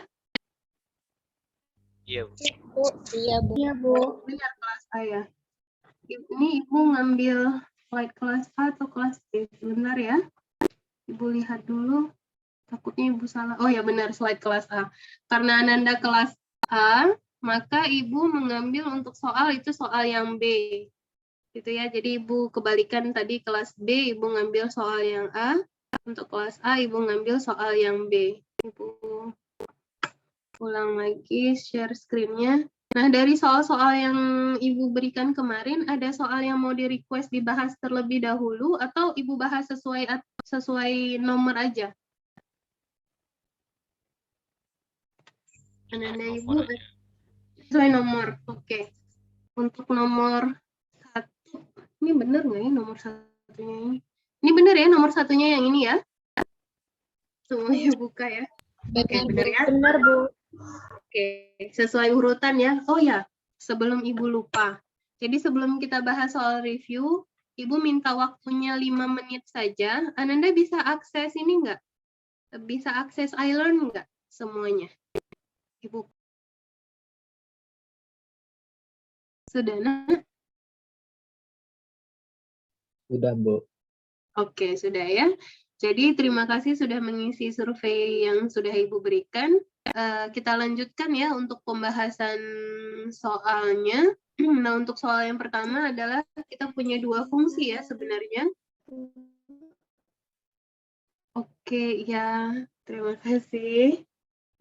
Iya, Bu. Iya, Bu. Iya, Bu. Benar kelas A ya. Ini Ibu ngambil slide kelas A atau kelas B, sebentar ya. Ibu lihat dulu, takutnya Ibu salah. Oh ya benar, slide kelas A. Karena Ananda kelas A, maka Ibu mengambil untuk soal itu soal yang B. Gitu ya, jadi Ibu kebalikan tadi kelas B, Ibu ngambil soal yang A, untuk kelas A Ibu ngambil soal yang B. Ibu ulang lagi share screen-nya. Nah, dari soal-soal yang Ibu berikan kemarin, ada soal yang mau di-request dibahas terlebih dahulu, atau Ibu bahas sesuai nomor aja? Ananda Ibu, sesuai nomor, oke. Untuk nomor 1, ini benar nggak ya nomor satunya ini? Ini benar ya nomor satunya yang ini ya? Semuanya buka ya. Oke, benar ya? Benar, Bu. Oke, sesuai urutan ya. Oh ya, sebelum Ibu lupa. Jadi sebelum kita bahas soal review, Ibu minta waktunya 5 menit saja. Ananda bisa akses ini nggak? Bisa akses iLearn nggak semuanya? Ibu. Sudah, nah? Sudah, Bu. Oke, sudah ya. Jadi terima kasih sudah mengisi survei yang sudah Ibu berikan. Kita lanjutkan ya untuk pembahasan soalnya. Nah, untuk soal yang pertama adalah kita punya dua fungsi ya sebenarnya. Oke, ya. Terima kasih.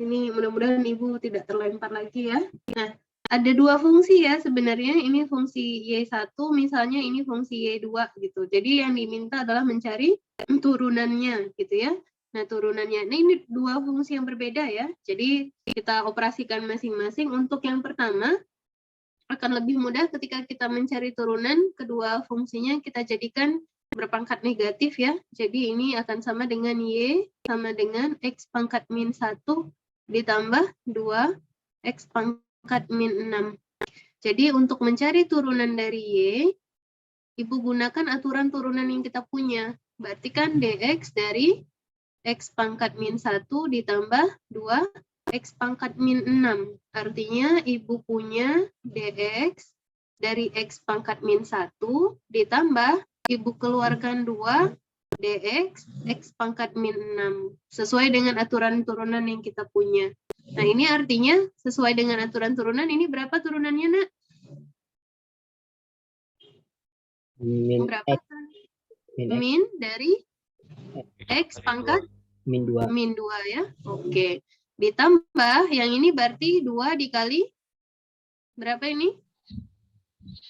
Ini mudah-mudahan Ibu tidak terlempar lagi ya. Nah, ada dua fungsi ya sebenarnya. Ini fungsi Y1, misalnya ini fungsi Y2 gitu. Jadi yang diminta adalah mencari turunannya gitu ya. Nah, turunannya. Nah, ini dua fungsi yang berbeda ya. Jadi kita operasikan masing-masing. Untuk yang pertama akan lebih mudah ketika kita mencari turunan kedua fungsinya kita jadikan berpangkat negatif ya. Jadi ini akan sama dengan Y sama dengan X pangkat min 1 ditambah 2 X pangkat min 6. Jadi untuk mencari turunan dari Y, Ibu gunakan aturan turunan yang kita punya. Berarti kan DX dari X pangkat min 1 ditambah 2 X pangkat min 6. Artinya Ibu punya DX dari X pangkat min 1 ditambah Ibu keluarkan 2 DX X pangkat min 6. Sesuai dengan aturan turunan yang kita punya. Nah, ini artinya sesuai dengan aturan turunan, ini berapa turunannya, Nak? Min Berapa? X. Min X. Min dari X pangkat Min 2. min 2 ya. Oke. Ditambah yang ini berarti 2 dikali berapa ini?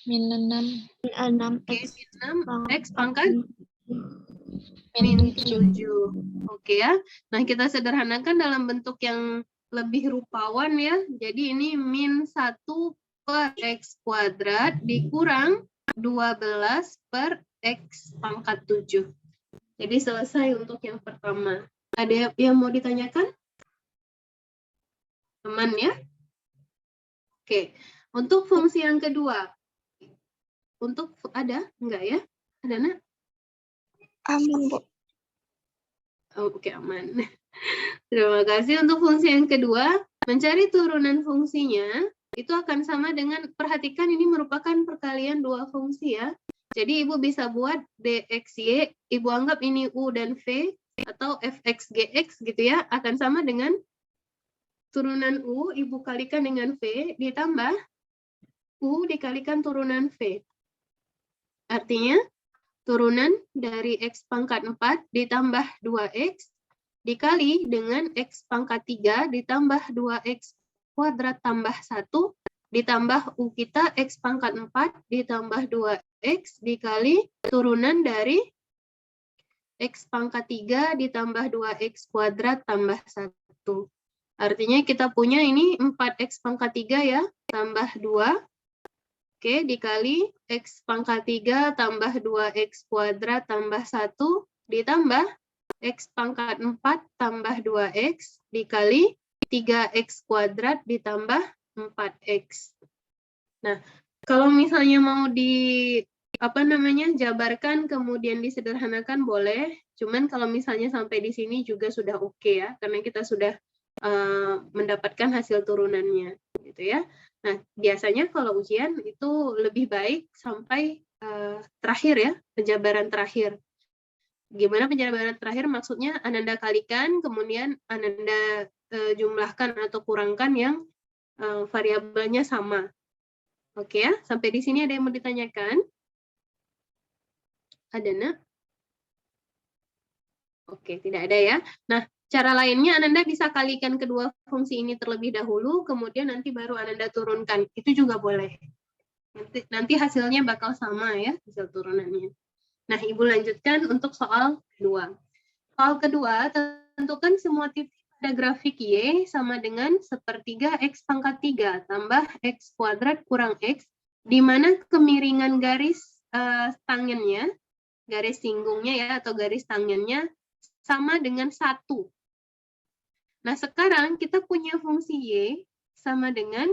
Min 6. 6 Oke, X. min 6 X pangkat min 7. Oke ya. Nah, kita sederhanakan dalam bentuk yang lebih rupawan ya. Jadi ini min 1 per X kuadrat dikurang 12 per X pangkat 7. Jadi selesai untuk yang pertama. Ada yang mau ditanyakan? Aman ya? Oke. Untuk fungsi yang kedua. Untuk ada? Enggak ya? Ada, Nak? Aman, Bu. Oh, oke, aman. Terima kasih. Untuk fungsi yang kedua, mencari turunan fungsinya, itu akan sama dengan, perhatikan ini merupakan perkalian dua fungsi ya. Jadi Ibu bisa buat DXY, Ibu anggap ini U dan V, atau FXGX gitu ya, akan sama dengan turunan U, Ibu kalikan dengan V, ditambah U dikalikan turunan V. Artinya, turunan dari X pangkat 4 ditambah 2X dikali dengan X pangkat 3 ditambah 2X kuadrat tambah 1 ditambah U kita X pangkat 4 ditambah 2X dikali turunan dari X pangkat 3 ditambah 2X kuadrat tambah 1. Artinya kita punya ini 4X pangkat 3 ya, tambah 2. Oke, dikali X pangkat 3 tambah 2X kuadrat tambah 1 ditambah X pangkat 4 tambah 2X dikali 3X kuadrat ditambah 4X. Nah, kalau misalnya mau jabarkan kemudian disederhanakan boleh, cuman kalau misalnya sampai di sini juga sudah oke ya, karena kita sudah mendapatkan hasil turunannya gitu ya. Nah, biasanya kalau ujian itu lebih baik sampai terakhir ya, penjabaran terakhir. Gimana penjabaran terakhir? Maksudnya Ananda kalikan, kemudian Ananda jumlahkan atau kurangkan yang variabelnya sama. Oke ya, sampai di sini ada yang mau ditanyakan? Ada, Nak? Oke, tidak ada ya. Nah, cara lainnya Ananda bisa kalikan kedua fungsi ini terlebih dahulu, kemudian nanti baru Ananda turunkan. Itu juga boleh. Nanti hasilnya bakal sama ya, hasil turunannya. Nah, Ibu lanjutkan untuk soal kedua. Soal kedua, tentukan semua titik pada grafik Y sama dengan 1/3 X pangkat 3 tambah X kuadrat kurang X, di mana kemiringan garis tangennya, garis singgungnya ya, atau garis tangennya sama dengan 1. Nah, sekarang kita punya fungsi Y sama dengan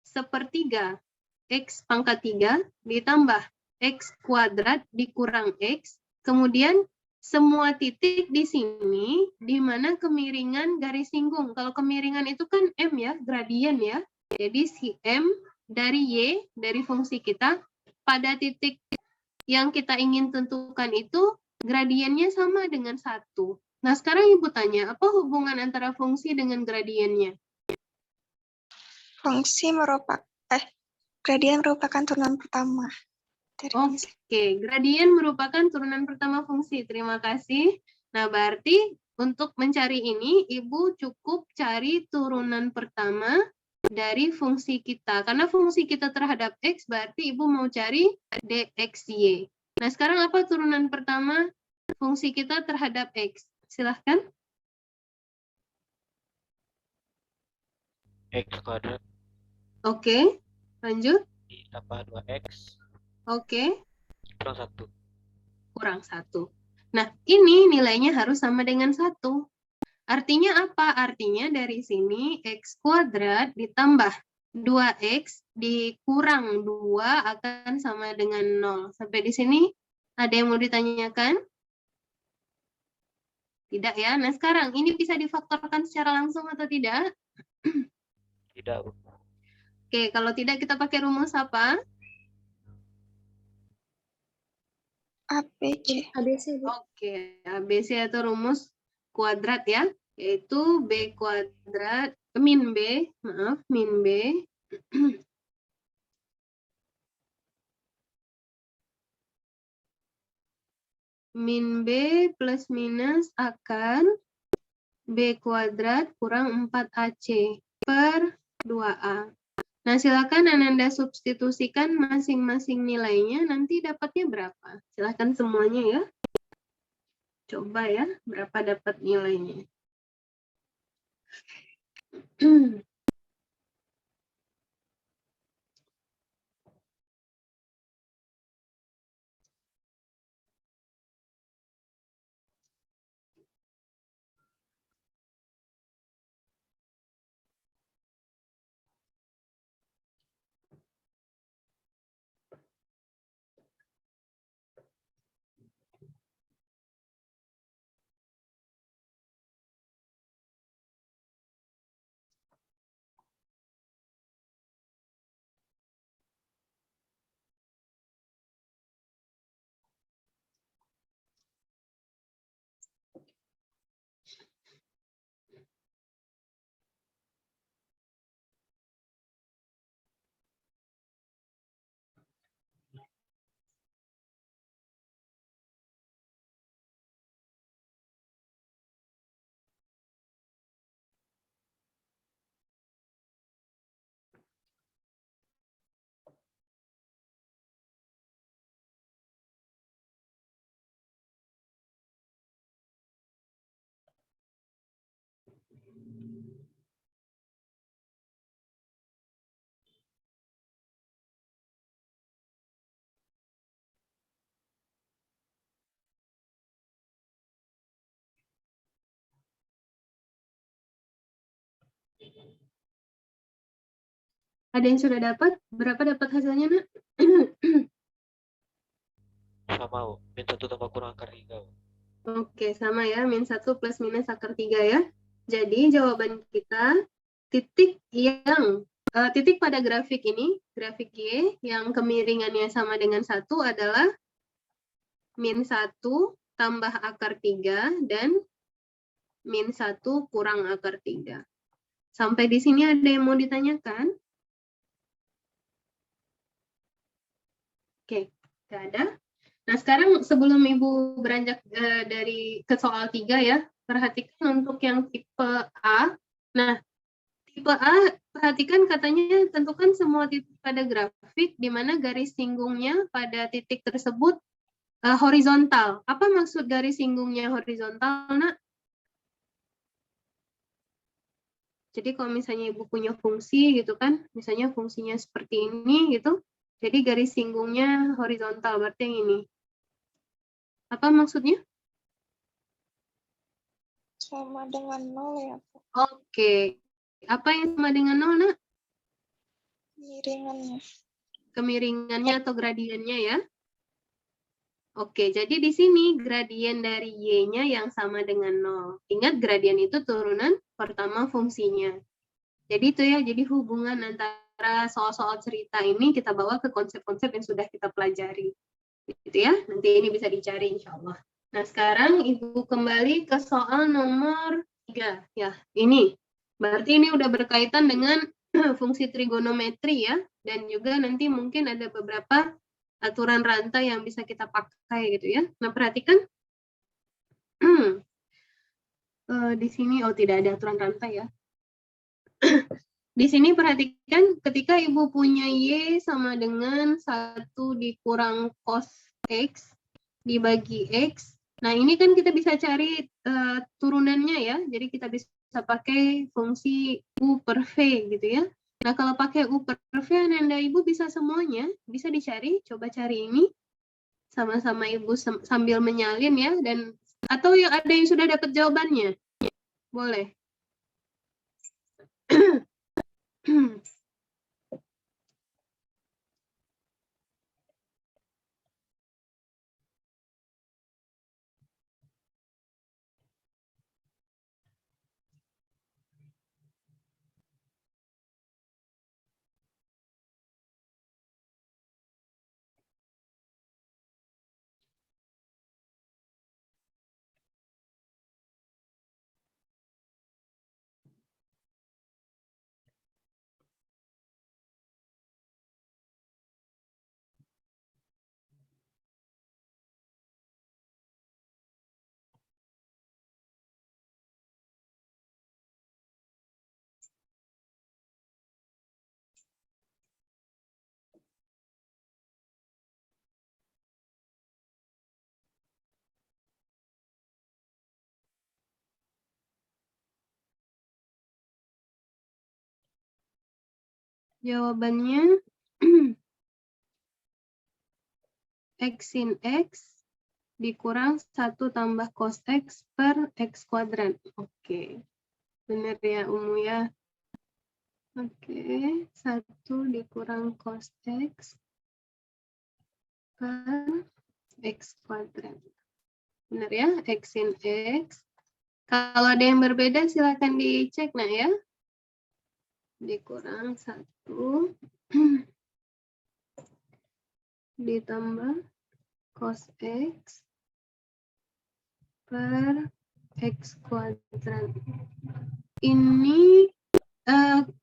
1/3 X pangkat 3 ditambah X kuadrat dikurang X, kemudian semua titik di sini di mana kemiringan garis singgung. Kalau kemiringan itu kan M ya, gradien ya. Jadi si M dari Y, dari fungsi kita, pada titik yang kita ingin tentukan itu gradiennya sama dengan 1. Nah, sekarang Ibu tanya, apa hubungan antara fungsi dengan gradiennya? Gradien merupakan turunan pertama dari fungsi. Oke, gradien merupakan turunan pertama fungsi. Terima kasih. Nah, berarti untuk mencari ini, Ibu cukup cari turunan pertama dari fungsi kita. Karena fungsi kita terhadap X, berarti Ibu mau cari dxy. Nah, sekarang apa turunan pertama fungsi kita terhadap X? Silahkan. X kuadrat Oke, lanjut. ditambah 2X Oke, kurang 1. kurang 1. Nah, ini nilainya harus sama dengan 1. Artinya apa? Artinya dari sini X kuadrat ditambah 2X dikurang 2 akan sama dengan 0. Sampai di sini ada yang mau ditanyakan? Tidak ya? Nah, sekarang ini bisa difaktorkan secara langsung atau tidak? Tidak, Bu. Oke, kalau tidak kita pakai rumus apa? ABC. Oke, ABC atau rumus kuadrat ya, yaitu B kuadrat, min B min B plus minus akan B kuadrat kurang 4AC per 2A. Nah, silakan Ananda substitusikan masing-masing nilainya, nanti dapatnya berapa? Silakan semuanya ya. Coba ya, berapa dapat nilainya. Ada yang sudah dapat? Berapa dapat hasilnya, Nak? Sama, Bu. Min 1 tambah kurang akar 3, Bu. Oke, sama ya, min 1 plus minus akar 3 ya. Jadi jawaban kita titik pada grafik ini, grafik Y yang kemiringannya sama dengan 1 adalah min 1 tambah akar 3 dan min 1 kurang akar 3. Sampai di sini ada yang mau ditanyakan? Oke, nggak ada. Nah, sekarang sebelum Ibu beranjak dari ke soal 3 ya, perhatikan untuk yang tipe A. Nah, tipe A, perhatikan katanya tentukan semua titik pada grafik di mana garis singgungnya pada titik tersebut horizontal. Apa maksud garis singgungnya horizontal, Nak? Jadi kalau misalnya Ibu punya fungsi gitu kan, misalnya fungsinya seperti ini gitu, jadi garis singgungnya horizontal, berarti yang ini. Apa maksudnya? Sama dengan 0 ya, Bu. Oke. Apa yang sama dengan 0, Nak? Miringannya. Kemiringannya atau gradiennya ya. Oke, jadi di sini gradien dari Y-nya yang sama dengan 0. Ingat gradien itu turunan pertama fungsinya. Jadi itu ya, jadi hubungan antara soal-soal cerita ini kita bawa ke konsep-konsep yang sudah kita pelajari. Gitu ya, nanti ini bisa dicari insya Allah. Nah, sekarang Ibu kembali ke soal nomor 3. Ya, ini. Berarti ini udah berkaitan dengan fungsi trigonometri ya. Dan juga nanti mungkin ada beberapa aturan rantai yang bisa kita pakai gitu ya. Nah, perhatikan. Di sini, tidak ada aturan rantai ya. Di sini perhatikan ketika Ibu punya Y sama dengan 1 dikurang cos X dibagi X. Nah, ini kan kita bisa cari turunannya ya. Jadi kita bisa pakai fungsi U per V gitu ya. Nah, kalau pakai U per V, Anda Ibu bisa semuanya. Bisa dicari, coba cari ini. Sama-sama Ibu sambil menyalin ya. Dan atau yang ada yang sudah dapat jawabannya? Boleh. Jawabannya X sin X dikurang 1 tambah cos X per X kuadrat. Oke. Benar ya, Umu ya. Oke. 1 dikurang cos X per X kuadrat. Benar ya, X sin X. Kalau ada yang berbeda silakan dicek nah ya. Dikurang 1 ditambah cos X per X kuadrat. Ini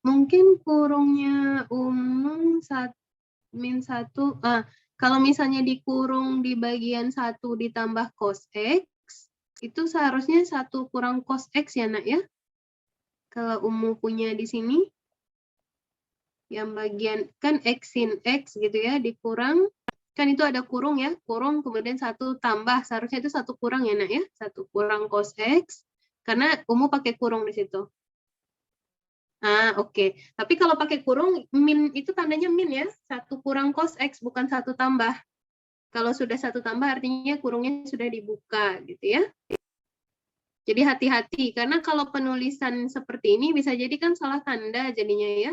mungkin kurungnya umum min 1. Kalau misalnya dikurung di bagian 1 ditambah cos X, itu seharusnya 1 kurang cos X ya nak ya. Kalau umum punya di sini, yang bagian kan X sin X gitu ya, dikurang, kan itu ada kurung ya, kurung kemudian 1 tambah, seharusnya itu 1 kurang ya nak ya, 1 kurang cos X, karena umum pakai kurung di situ. Oke. Tapi kalau pakai kurung, min itu tandanya min ya, 1 kurang cos X, bukan 1 tambah. Kalau sudah 1 tambah artinya kurungnya sudah dibuka gitu ya. Jadi hati-hati, karena kalau penulisan seperti ini bisa jadi kan salah tanda jadinya ya.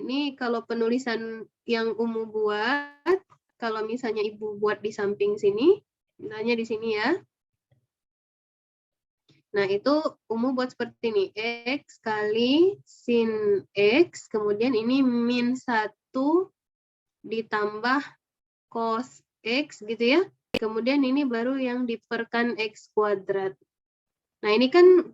Ini kalau penulisan yang Umu buat, kalau misalnya Ibu buat di samping sini, misalnya di sini ya. Nah, itu Umu buat seperti ini. X kali sin X, kemudian ini min 1 ditambah cos X gitu ya. Kemudian ini baru yang diperkan X kuadrat. Nah, ini kan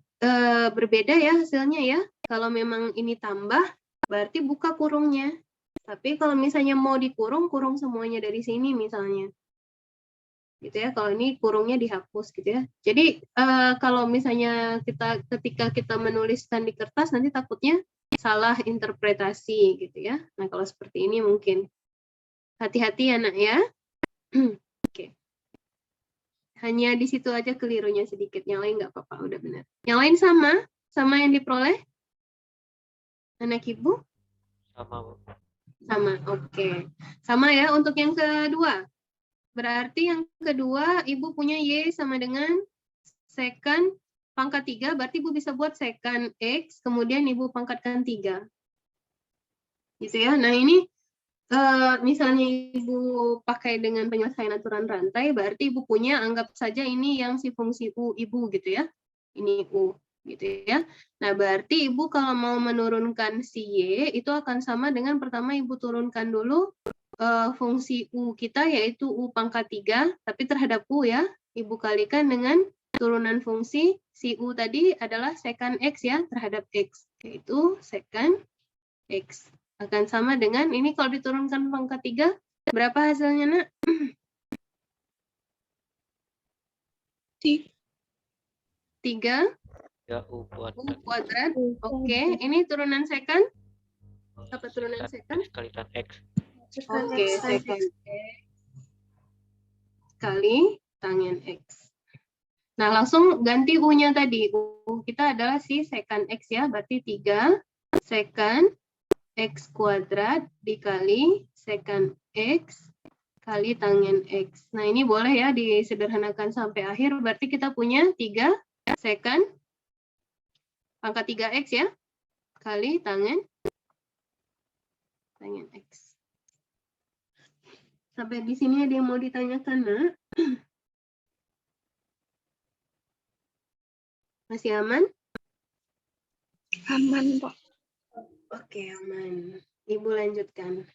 berbeda ya hasilnya ya. Kalau memang ini tambah, berarti buka kurungnya. Tapi kalau misalnya mau dikurung, kurung semuanya dari sini misalnya. Gitu ya, kalau ini kurungnya dihapus gitu ya. Jadi kalau misalnya ketika kita menuliskan di kertas, nanti takutnya salah interpretasi gitu ya. Nah, kalau seperti ini mungkin hati-hati ya nak ya. Oke. Hanya di situ aja kelirunya sedikit, yang lain nggak apa-apa, udah benar. Yang lain sama yang diperoleh? Anak Ibu? Sama, Bu. Sama, oke. Sama ya untuk yang kedua. Berarti yang kedua Ibu punya Y sama dengan secant pangkat 3, berarti Ibu bisa buat secant X, kemudian Ibu pangkatkan 3. Gitu ya. Nah ini misalnya Ibu pakai dengan penyelesaian aturan rantai, berarti Ibu punya, anggap saja ini yang si fungsi U Ibu gitu ya. Ini U gitu ya. Nah, berarti Ibu kalau mau menurunkan si Y, itu akan sama dengan pertama Ibu turunkan dulu fungsi U kita, yaitu U pangkat 3, tapi terhadap U ya. Ibu kalikan dengan turunan fungsi si U tadi adalah secant X ya, terhadap X. Yaitu secant X. Akan sama dengan, ini kalau diturunkan pangkat 3, berapa hasilnya, Nak? 3 Ya, U U kuadrat. kuadrat. Oke, ini turunan secant. Apa turunan secant? X kali tan X. Oke, secant X kali tangen X. Nah, langsung ganti U-nya tadi. U kita adalah si secant X ya, berarti 3 secant X kuadrat dikali secant X kali tangen X. Nah, ini boleh ya disederhanakan sampai akhir, berarti kita punya 3 secant pangkat 3X ya, kali tangen X. Sampai di sini ada yang mau ditanyakan, Nak? Masih aman? Aman, Pak. Oke, aman. Ibu lanjutkan.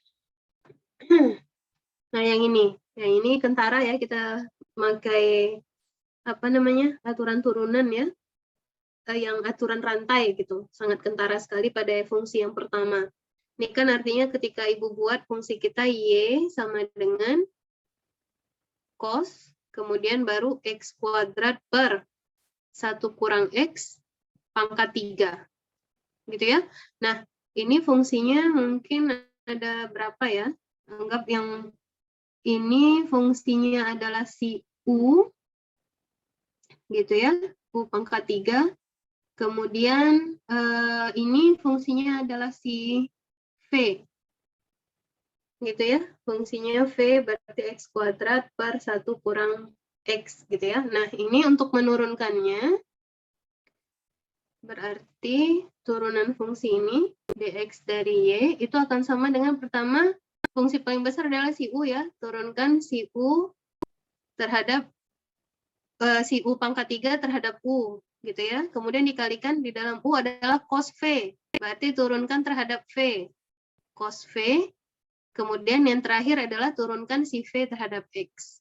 Nah, yang ini kentara ya, kita pakai apa namanya, aturan turunan ya, yang aturan rantai gitu, sangat kentara sekali pada fungsi yang pertama. Ini kan artinya ketika ibu buat fungsi kita y sama dengan cos, kemudian baru x kuadrat per 1 kurang x pangkat 3. Gitu ya. Nah, ini fungsinya mungkin ada berapa ya? Anggap yang ini fungsinya adalah si U, gitu ya, U pangkat 3. Kemudian ini fungsinya adalah si V, gitu ya. Fungsinya V berarti X kuadrat per 1 kurang X, gitu ya. Nah, ini untuk menurunkannya, berarti turunan fungsi ini, dx dari y, itu akan sama dengan pertama, fungsi paling besar adalah si U ya. Turunkan si U terhadap si U pangkat 3 terhadap U, gitu ya. Kemudian dikalikan di dalam U adalah cos V, berarti turunkan terhadap V, cos V. Kemudian yang terakhir adalah turunkan si V terhadap X.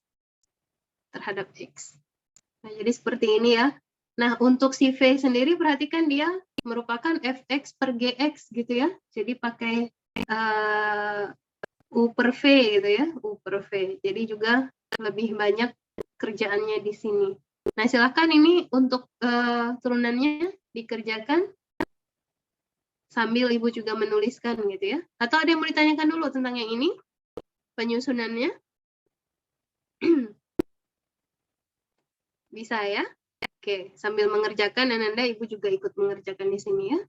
Nah, jadi seperti ini ya. Nah, untuk si V sendiri perhatikan dia merupakan Fx per Gx gitu ya. Jadi pakai U per V gitu ya, U per V. Jadi juga lebih banyak kerjaannya di sini. Nah, silakan ini untuk turunannya dikerjakan sambil Ibu juga menuliskan gitu ya. Atau ada yang mau ditanyakan dulu tentang yang ini? Penyusunannya? Bisa ya? Oke, sambil mengerjakan Ananda, Ibu juga ikut mengerjakan di sini ya.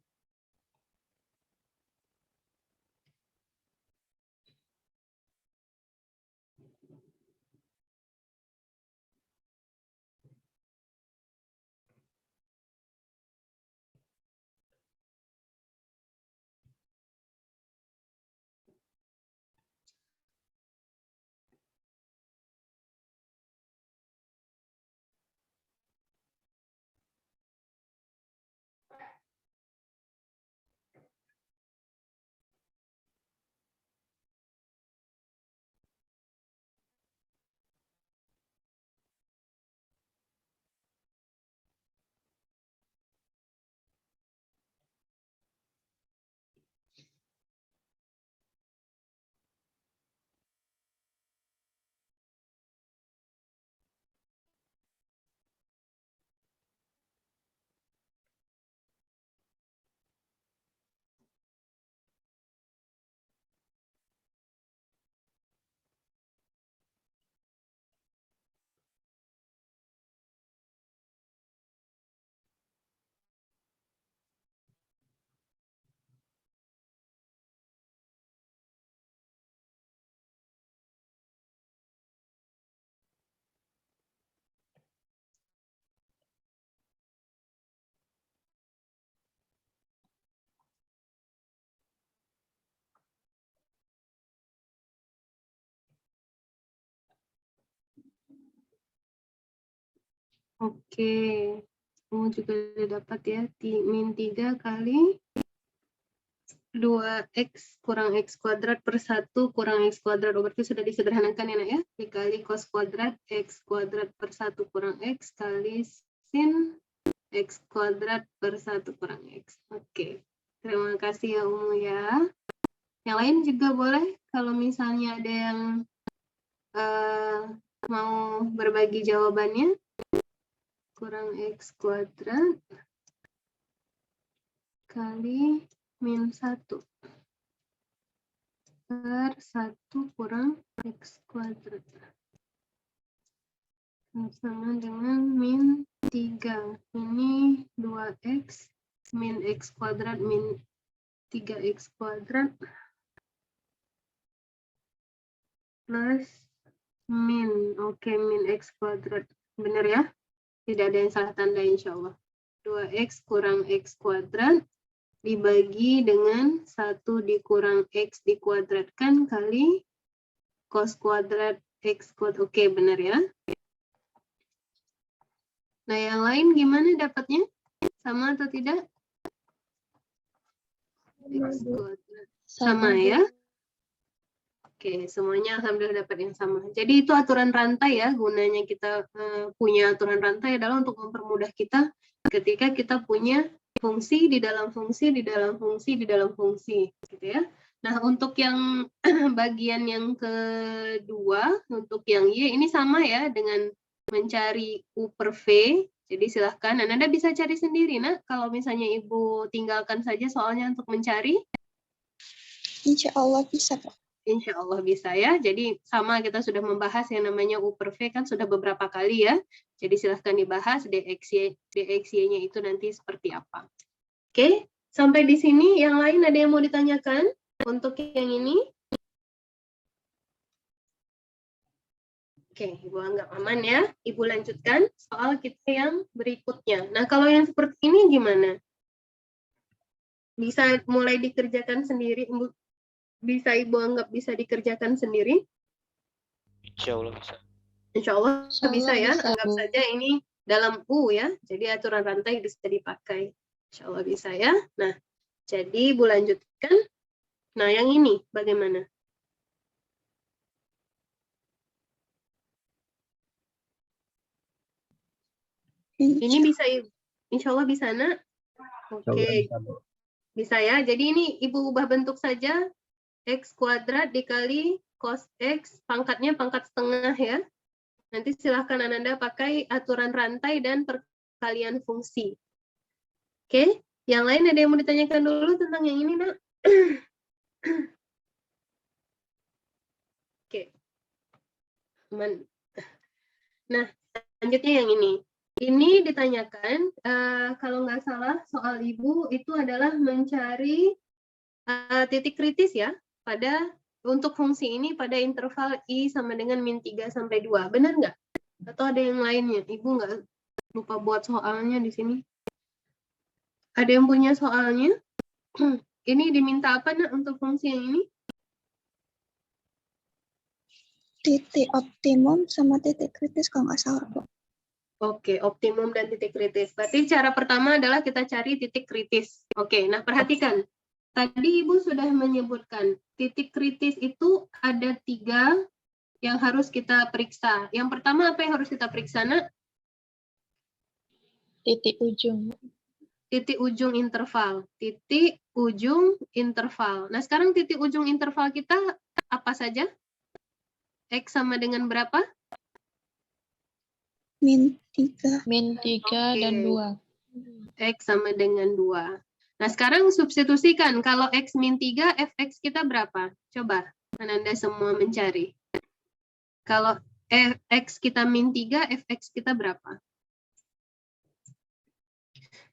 Oke, kamu juga udah dapat ya, min 3 kali 2x kurang x kuadrat per 1 kurang x kuadrat. Berarti sudah disederhanakan ya nak ya. Dikali cos kuadrat x kuadrat per 1 kurang x kali sin x kuadrat per 1 kurang x. Oke. Terima kasih ya Umu ya. Yang lain juga boleh kalau misalnya ada yang mau berbagi jawabannya. Kurang x kuadrat kali min 1 per 1 kurang x kuadrat sama dengan min 3. Ini 2x min x kuadrat min 3x kuadrat plus min, oke, min x kuadrat. Benar ya? Tidak ada yang salah tanda insya Allah. 2x kurang x kuadrat dibagi dengan 1 dikurang x dikuadratkan kali cos kuadrat x kuadrat. Oke, benar ya. Nah, yang lain gimana dapatnya? Sama atau tidak? X kuadrat. Sama ya? Oke, semuanya alhamdulillah dapat yang sama. Jadi itu aturan rantai ya, gunanya kita punya aturan rantai adalah untuk mempermudah kita ketika kita punya fungsi di dalam fungsi, di dalam fungsi, di dalam fungsi, gitu ya. Nah, untuk yang bagian yang kedua, untuk yang Y, ini sama ya dengan mencari U per V. Jadi silahkan, Anda bisa cari sendiri, nak. Kalau misalnya Ibu tinggalkan saja soalnya untuk mencari. Insya Allah bisa, Pak. Insya Allah bisa ya. Jadi sama kita sudah membahas yang namanya U per V kan sudah beberapa kali ya. Jadi silahkan dibahas DXY-nya itu nanti seperti apa. Oke, sampai di sini yang lain ada yang mau ditanyakan untuk yang ini? Oke, Ibu anggap aman ya. Ibu lanjutkan soal kita yang berikutnya. Nah, kalau yang seperti ini gimana? Bisa mulai dikerjakan sendiri, Ibu? Bisa Ibu anggap bisa dikerjakan sendiri? Insya Allah bisa. Insya Allah bisa ya, anggap saja ini dalam U ya, jadi aturan rantai bisa dipakai. Insya Allah bisa ya. Nah, jadi Ibu lanjutkan. Nah, yang ini bagaimana? Ini bisa Ibu, Insya Allah bisa nak? Oke, bisa ya. Jadi ini Ibu ubah bentuk saja, x kuadrat dikali cos x, pangkatnya pangkat setengah ya. Nanti silahkan Ananda pakai aturan rantai dan perkalian fungsi. Oke, yang lain ada yang mau ditanyakan dulu tentang yang ini, nak? Oke. Aman. Nah, selanjutnya yang ini. Ini ditanyakan, kalau nggak salah soal Ibu itu adalah mencari titik kritis ya, untuk fungsi ini pada interval I sama dengan min 3 sampai 2. Benar nggak? Atau ada yang lainnya? Ibu nggak lupa buat soalnya di sini. Ada yang punya soalnya? Ini diminta apa nak untuk fungsi yang ini? Titik optimum sama titik kritis kalau nggak salah, Pak. Oke, optimum dan titik kritis. Berarti cara pertama adalah kita cari titik kritis. Oke, nah perhatikan. Tadi Ibu sudah menyebutkan titik kritis itu ada 3 yang harus kita periksa. Yang pertama apa yang harus kita periksa, nak? Titik ujung. Titik ujung interval. Titik ujung interval. Nah, sekarang titik ujung interval kita apa saja? X sama dengan berapa? Min 3. Min 3 dan 2. X sama dengan 2. Nah, sekarang substitusikan. Kalau X min 3, Fx kita berapa? Coba, Ananda semua mencari. Kalau X kita min 3, Fx kita berapa?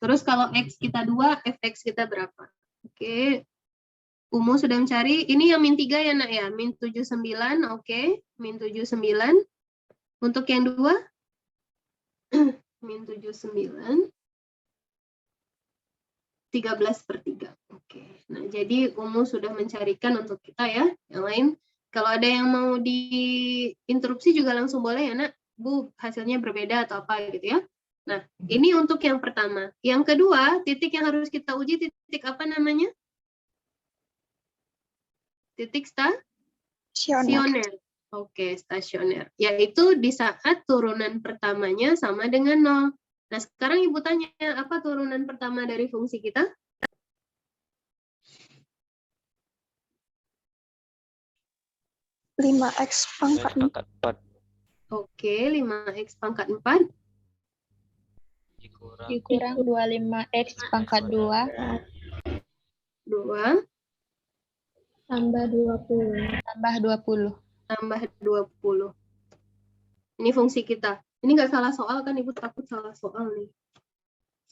Terus kalau X kita 2, Fx kita berapa? Oke. Umu sudah mencari. Ini yang min 3 ya, nak ya? Min 79, oke. Min 79. Untuk yang 2? Min 79. 13/3. Oke. Nah, jadi Umu sudah mencarikan untuk kita ya. Yang lain, kalau ada yang mau diinterupsi juga langsung boleh ya, nak. Bu, hasilnya berbeda atau apa gitu ya. Nah, ini untuk yang pertama. Yang kedua, titik yang harus kita uji, titik apa namanya? Titik Stasioner. stasioner. Oke, stasioner. Yaitu di saat turunan pertamanya sama dengan 0. Nah, sekarang Ibu tanya, apa turunan pertama dari fungsi kita? Lima X pangkat Pangkat 4 Oke, 5X pangkat 4. dikurang Dikurang 25X pangkat 2 2 Tambah 20. tambah 20. tambah 20. Ini fungsi kita. Ini nggak salah soal kan? Ibu takut salah soal nih.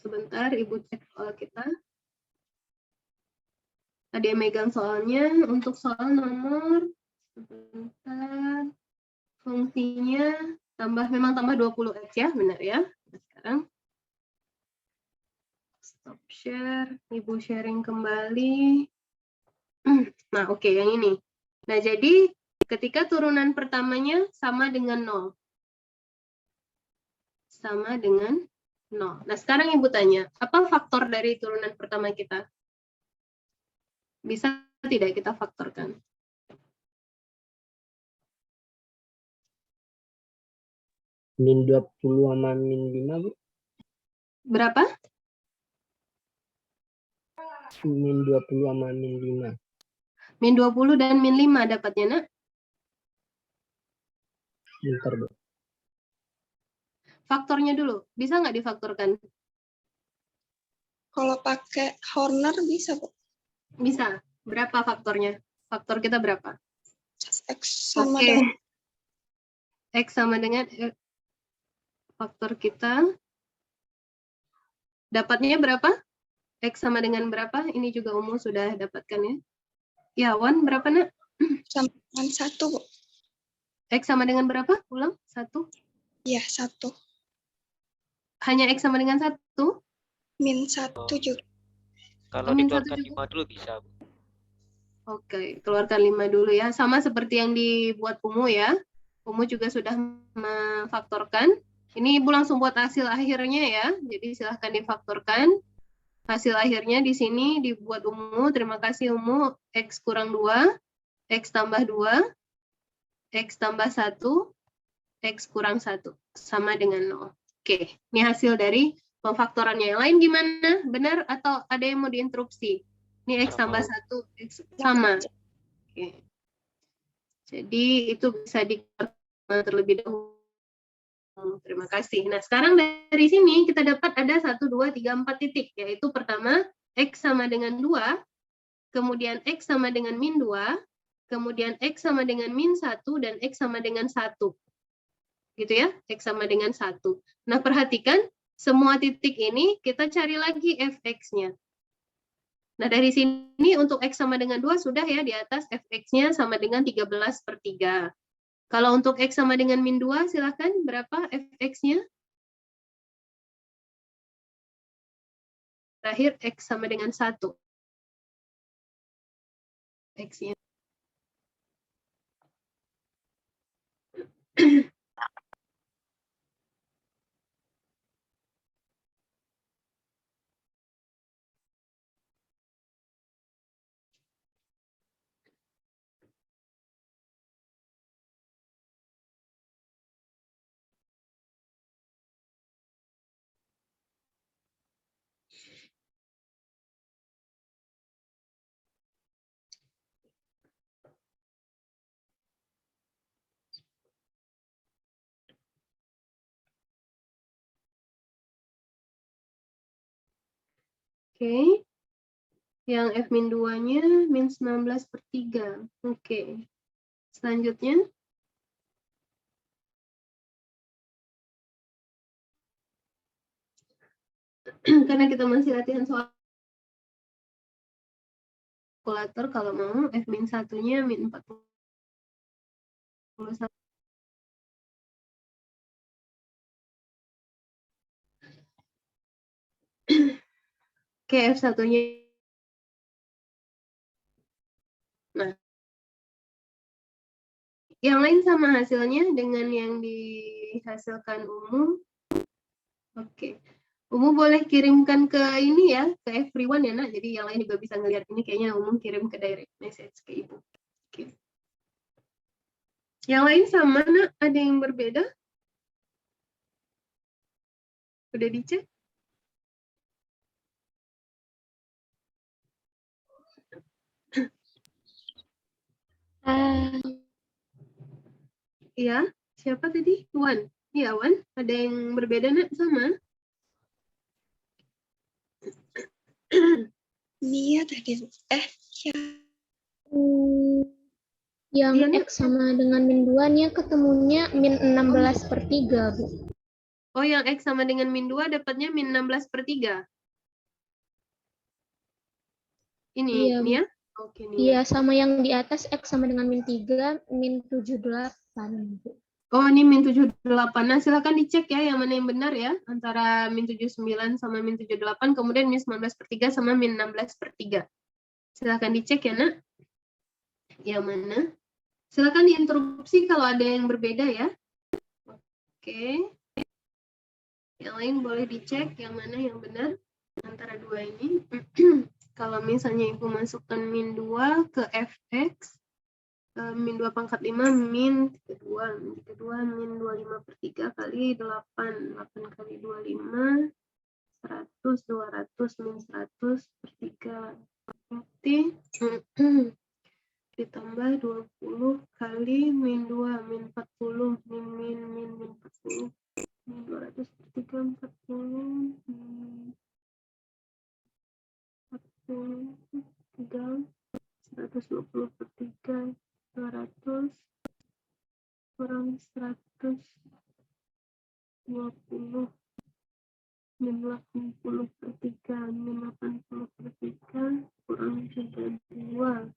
Sebentar, Ibu cek soal kita. Ada yang megang soalnya. Untuk soal nomor, sebentar. Fungsinya memang tambah 20X ya, benar ya. Nah, sekarang stop share, Ibu sharing kembali. Nah, oke, yang ini. Nah, jadi ketika turunan pertamanya sama dengan 0. Sama dengan 0. Nah, sekarang Ibu tanya, apa faktor dari turunan pertama kita? Bisa tidak kita faktorkan? Min 20 sama min 5, Bu. Berapa? Min 20 sama min 5. Min 20 dan min 5 dapatnya, Nak? Bentar, Bu. Faktornya dulu. Bisa nggak difaktorkan? Kalau pakai Horner bisa, Bu. Bisa. Berapa faktornya? Faktor kita berapa? X sama Oke. dengan X sama dengan faktor kita. Dapatnya berapa? X sama dengan berapa? Ini juga umum sudah dapatkan ya. Ya, Wan, berapa, Nak? sama dengan 1, Bu. X sama dengan berapa? Ulang. 1. Iya, 1. Hanya X sama dengan 1? Min 1 juga. kalau Min dikeluarkan 1 juga? 5 dulu bisa, Bu. Oke, keluarkan 5 dulu ya. Sama seperti yang dibuat Umu ya. Umu juga sudah memfaktorkan. Ini Ibu langsung buat hasil akhirnya ya. Jadi silahkan difaktorkan. Hasil akhirnya di sini dibuat Umu. Terima kasih Umu. X kurang 2, X tambah 2, X tambah 1, X kurang 1. Sama dengan 0. Oke, ini hasil dari pemfaktorannya. Yang lain gimana? Benar atau ada yang mau diinterupsi? Ini X tambah 1, X sama. Oke. Jadi itu bisa dikerjakan terlebih dahulu. Terima kasih. Nah, sekarang dari sini kita dapat ada 1, 2, 3, 4 titik. Yaitu pertama, X sama dengan 2, kemudian X sama dengan min 2, kemudian X sama dengan min 1, dan X sama dengan 1. Gitu ya, X sama dengan 1. Nah, perhatikan, semua titik ini kita cari lagi fx-nya. Nah, dari sini untuk X sama dengan 2 sudah ya di atas fx-nya sama dengan 13/3. Kalau untuk X sama dengan min 2, silakan berapa fx-nya? Terakhir X sama dengan 1. X-nya. Oke. Yang F min 2-nya min 19/3. Oke. Selanjutnya. Karena kita masih latihan soal kalkulator, kalau mau F min 1-nya min 41. Oke, F1-nya. Nah, yang lain sama hasilnya dengan yang dihasilkan umum. Oke. Umum boleh kirimkan ke ini ya, ke everyone ya, Nak. Jadi yang lain juga bisa ngelihat ini, kayaknya umum kirim ke direct message ke Ibu. Oke. Yang lain sama, Nak? Ada yang berbeda? Udah dicek? Iya, siapa tadi? Wan. Iya, Wan. Ada yang berbeda, Nak? Sama? Dia tadi. Ya. Yang Iya, Nak. X sama dengan min 2 nya ketemunya min 16/3, Bu. Oh, yang X sama dengan min 2 dapatnya min 16/3. Iya, Ini Bu. ya? Oke, nih ya. Iya, sama yang di atas X sama dengan min 3, min 78, Bu. Oh, ini min 78. Nah, silakan dicek ya yang mana yang benar ya. Antara min 79 sama min 78, kemudian min 19/3 sama min 16/3. Silakan dicek ya, Nak. Yang mana? Silakan diinterupsi kalau ada yang berbeda ya. Oke. Yang lain boleh dicek yang mana yang benar antara dua ini. Kalau misalnya Ibu masukkan min 2 ke fx, min 2 pangkat 5 min 32. Min 32 min 25/3 kali 8. 8 kali 25, 100, 200, min 100/3. Berarti ditambah 20 kali min 2, min 40, min 40. Min 200/3, 40, 3, 120/3, 200, kurang 120, min 80/3, min 80/3, kurang 32,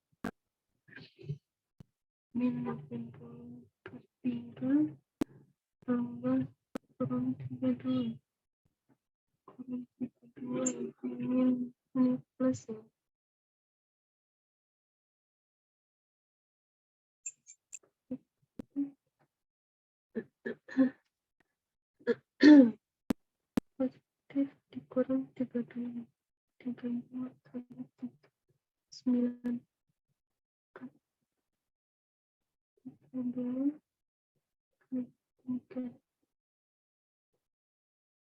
min 80/3, tambah kurang 32, kurang 32, min ini plus ya. Positif dikurang 32, 32 kali 9, 32 kali 3,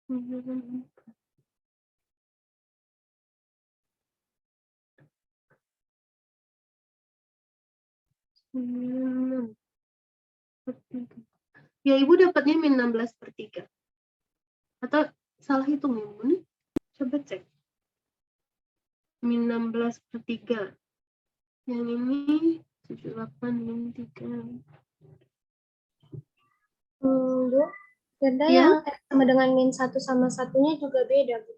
94. Ya, Ibu dapatnya min 16/3. Atau salah hitung ya, Ibu nih? Coba cek. Min 16/3. Yang ini 78 min 3. Bu, Gerda Ya. yang X sama dengan min 1 sama satunya juga beda, Bu.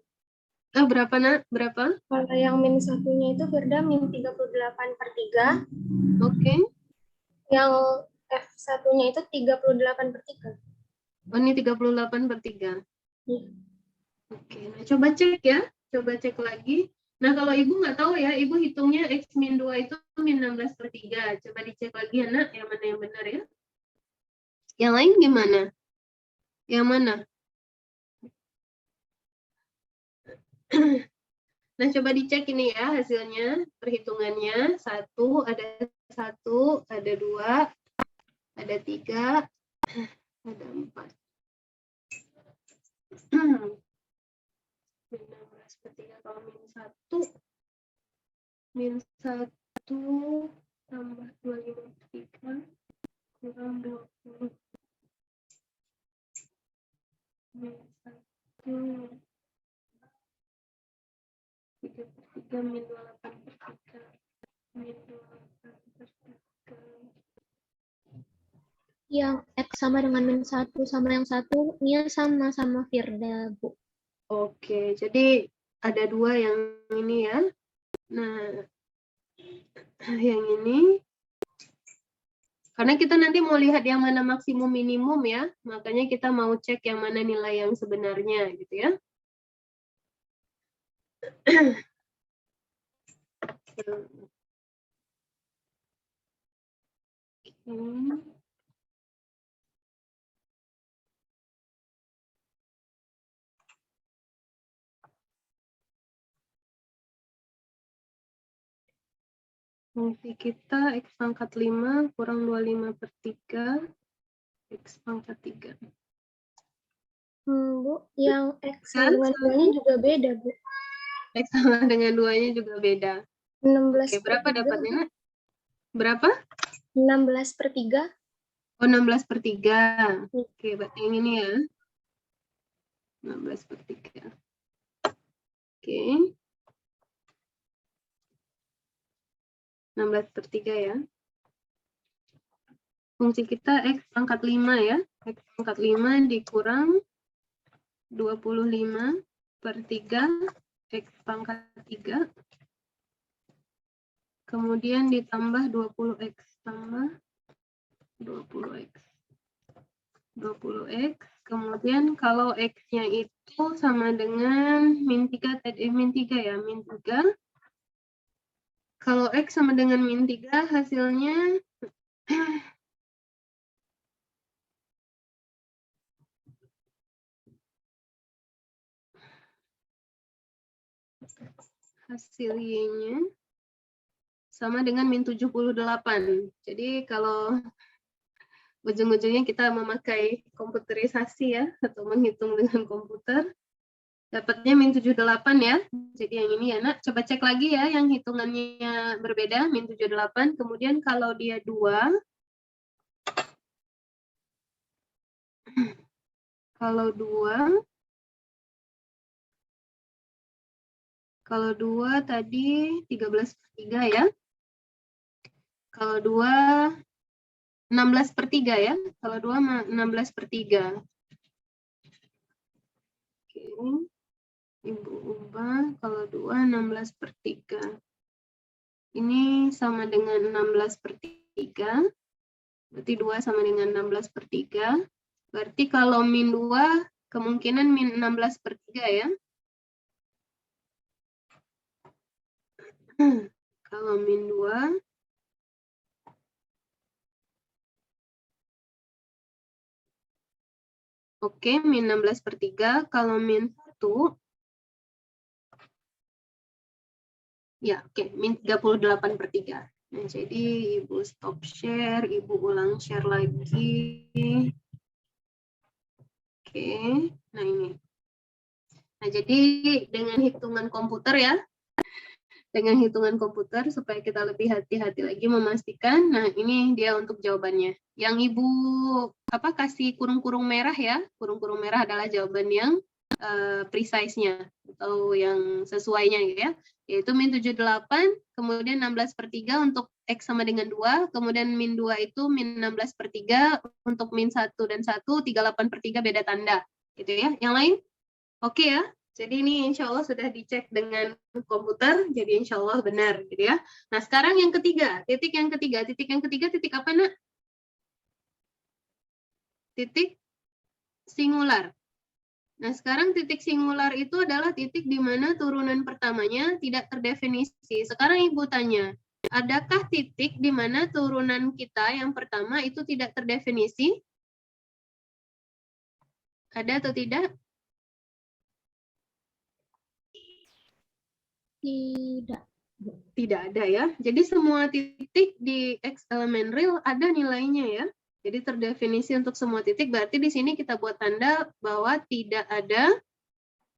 Berapa, Nak? Berapa? Kalau yang min satunya itu Gerda min 38/3, Oke. yang F satunya itu 38/3. Oh, ini 38/3. Iya. Oke, nah coba cek ya. Coba cek lagi. Nah, kalau Ibu nggak tahu ya, Ibu hitungnya X min 2 itu min 16/3. Coba dicek lagi ya, Nak, yang mana yang benar ya. Yang lain gimana? Yang mana? Nah, coba dicek ini ya hasilnya, perhitungannya. 1, ada 1, ada 2, ada 3, ada 4. Min 16/3 kalau min 1. Min 1 tambah 25/3 kurang 20. Min 1 3/3 min 28/3 min 28/3. Yang X sama dengan min 1 sama yang satunya sama Firda, Bu. Oke, jadi ada dua yang ini ya. Nah, yang ini karena kita nanti mau lihat yang mana maksimum minimum ya, makanya kita mau cek yang mana nilai yang sebenarnya gitu ya. Fungsi kita X pangkat 5 kurang 25 per 3, X pangkat 3. Bu, yang X Kan? dengan 2-nya juga beda, Bu. X sama dengan 2-nya juga beda. 16 Oke, berapa per 3. dapatnya, Nak? Berapa? 16 per 3. Oh, 16 per 3. Oke, berarti yang ini ya. 16 per 3. Oke. 16 per 3 ya. Fungsi kita X pangkat 5 ya. X pangkat 5 dikurang 25 per 3 X pangkat 3. Kemudian ditambah 20X. Tambah 20X. 20X. Kemudian kalau X-nya itu sama dengan min 3 tadi, min 3 ya, min 3. Kalau X sama dengan min 3 hasilnya hasil Y-nya sama dengan min 78. Jadi kalau ujung-ujungnya kita memakai komputerisasi ya, atau menghitung dengan komputer, dapatnya min 78 ya. Jadi yang ini ya, Nak. Coba cek lagi ya, yang hitungannya berbeda, min 78. Kemudian kalau dia 2, kalau 2 tadi 13 per 3 ya. Kalau 2 16 per 3 ya. Kalau 2 16 per 3. Oke. Ibu ubah kalau 2 16 per 3. Ini sama dengan 16 per 3. Berarti 2 sama dengan 16 per 3. Berarti kalau min 2 kemungkinan min 16 per 3 ya. Kalau min 2 oke, min 16 per 3. Kalau min 1 ya, oke, min 38 per 3. Nah, jadi Ibu stop share, Ibu ulang share lagi. Oke, nah ini. Nah, jadi dengan hitungan komputer ya, dengan hitungan komputer supaya kita lebih hati-hati lagi memastikan. Nah, ini dia untuk jawabannya. Yang Ibu kasih kurung-kurung merah ya, kurung-kurung merah adalah jawaban yang precise-nya atau yang sesuainya ya, yaitu min 78, kemudian 16 per 3 untuk X sama dengan 2, kemudian min 2 itu min 16 per 3, untuk min 1 dan 1, 38 per 3 beda tanda, gitu ya. Yang lain? Oke ya, jadi ini insya Allah sudah dicek dengan komputer, jadi insya Allah benar, gitu ya. Nah sekarang yang ketiga, titik yang ketiga, titik apa Nak? Titik singular. Nah, sekarang titik singular itu adalah titik di mana turunan pertamanya tidak terdefinisi. Sekarang Ibu tanya, adakah titik di mana turunan kita yang pertama itu tidak terdefinisi? Ada atau tidak? Tidak. Tidak ada ya. Jadi semua titik di X elemen real ada nilainya ya. Jadi terdefinisi untuk semua titik, berarti di sini kita buat tanda bahwa tidak ada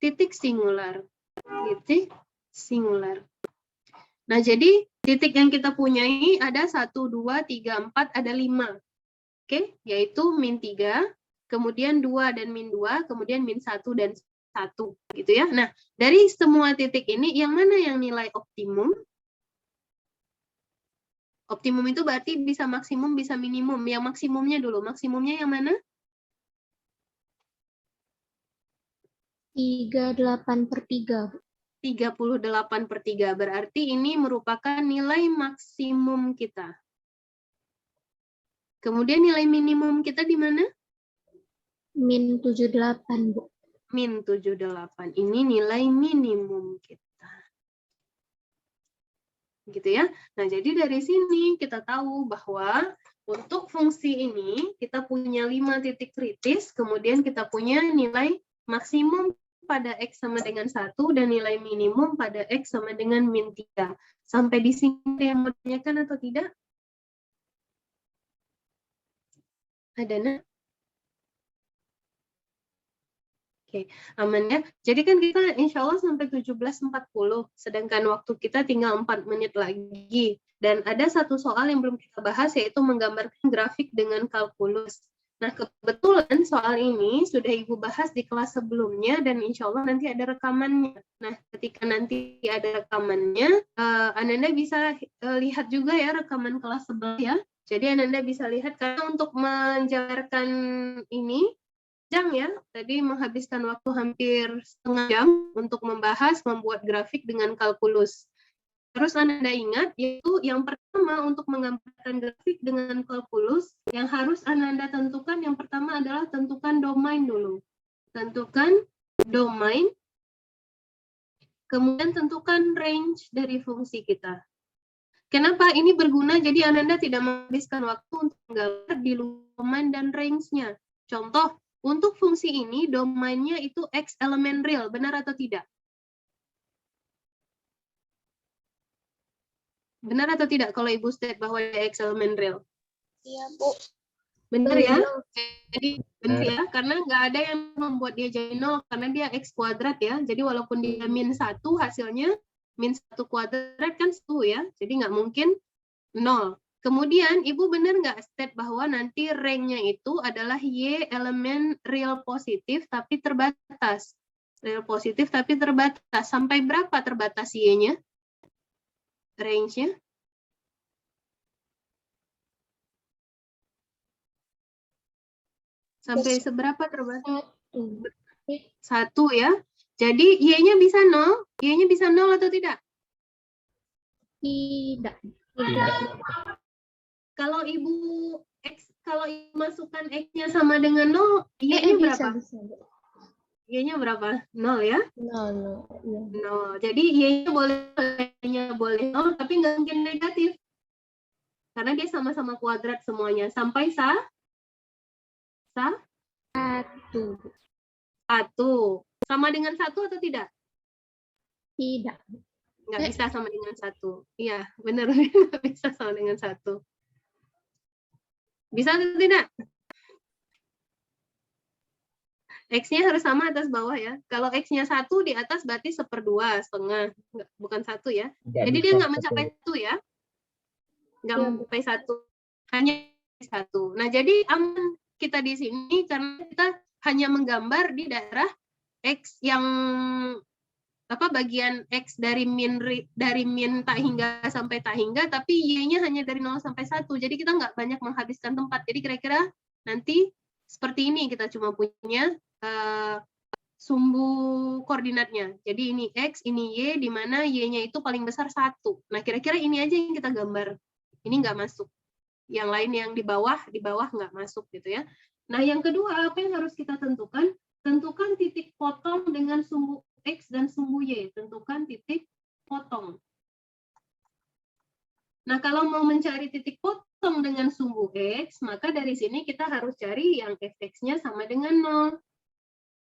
titik singular. Titik singular. Nah, jadi titik yang kita punyai ada 1, 2, 3, 4, ada 5. Oke, yaitu min 3, kemudian 2 dan min 2, kemudian min 1 dan 1. Gitu ya. Nah, dari semua titik ini, yang mana yang nilai optimum? Optimum itu berarti bisa maksimum, bisa minimum. Yang maksimumnya dulu. Maksimumnya yang mana? 38 per 3. 38 per 3. Berarti ini merupakan nilai maksimum kita. Kemudian nilai minimum kita di mana? Min 78, Bu. Min 78. Ini nilai minimum kita. Gitu ya. Nah, jadi dari sini kita tahu bahwa untuk fungsi ini kita punya 5 titik kritis, kemudian kita punya nilai maksimum pada X sama dengan 1 dan nilai minimum pada X sama dengan min 3. Sampai di sini ada yang mau tanyakan atau tidak? Ada, Nak? Oke, aman ya. Jadi kan kita insya Allah sampai 17.40, sedangkan waktu kita tinggal 4 menit lagi. Dan ada satu soal yang belum kita bahas, yaitu menggambarkan grafik dengan kalkulus. Nah, kebetulan soal ini sudah Ibu bahas di kelas sebelumnya, dan insya Allah nanti ada rekamannya. Nah, ketika nanti ada rekamannya, Ananda bisa lihat juga ya rekaman kelas sebelumnya. Jadi Ananda bisa lihat, karena untuk menjabarkan ini, ya, tadi menghabiskan waktu hampir setengah jam untuk membahas, membuat grafik dengan kalkulus. Terus Anda ingat, yaitu yang pertama untuk menggambarkan grafik dengan kalkulus, yang harus Anda tentukan, yang pertama adalah tentukan domain dulu. Tentukan domain, kemudian tentukan range dari fungsi kita. Kenapa ini berguna? Jadi Anda tidak menghabiskan waktu untuk menggambar di domain dan range-nya. Contoh, untuk fungsi ini, domainnya itu X elemen real, benar atau tidak? Benar atau tidak kalau Ibu state bahwa dia X elemen real? Iya, Bu. Benar ya? Jadi benar ya, karena nggak ada yang membuat dia jadi 0, karena dia X kuadrat ya. Jadi walaupun dia min 1, hasilnya min 1 kuadrat kan 1 ya. Jadi nggak mungkin 0. Kemudian Ibu benar nggak state bahwa nanti rank-nya itu adalah Y elemen real positif tapi terbatas. Real positif tapi terbatas. Sampai berapa terbatas Y-nya? Range-nya? Sampai seberapa terbatas? 1 ya. Jadi Y-nya bisa 0? Y-nya bisa 0 atau tidak? Tidak. Kalau Ibu masukkan X-nya sama dengan 0, Y-nya berapa? Y-nya berapa? 0 ya? 0. 0. Jadi Y-nya boleh 0, tapi nggak mungkin negatif. Karena dia sama-sama kuadrat semuanya. Sampai 1. Sama dengan 1 atau tidak? Tidak. Nggak bisa sama dengan 1. Iya, benar. Nggak bisa sama dengan 1. Bisa atau tidak? X-nya harus sama atas bawah ya. Kalau X-nya 1 di atas berarti 1/2, setengah. Bukan 1 ya. Jadi dia nggak mencapai 1 ya. Nggak sampai 1. Hanya 1. Nah, jadi aman kita di sini karena kita hanya menggambar di daerah X yang bagian X dari min tak hingga sampai tak hingga, tapi Y-nya hanya dari 0 sampai 1. Jadi kita nggak banyak menghabiskan tempat. Jadi kira-kira nanti seperti ini kita cuma punya sumbu koordinatnya. Jadi ini X, ini Y, di mana Y-nya itu paling besar 1. Nah, kira-kira ini aja yang kita gambar. Ini nggak masuk. Yang lain yang di bawah nggak masuk gitu ya. Nah, yang kedua, apa yang harus kita tentukan? Tentukan titik potong dengan sumbu X dan sumbu Y. Tentukan titik potong. Nah, kalau mau mencari titik potong dengan sumbu X, maka dari sini kita harus cari yang Fx-nya sama dengan 0.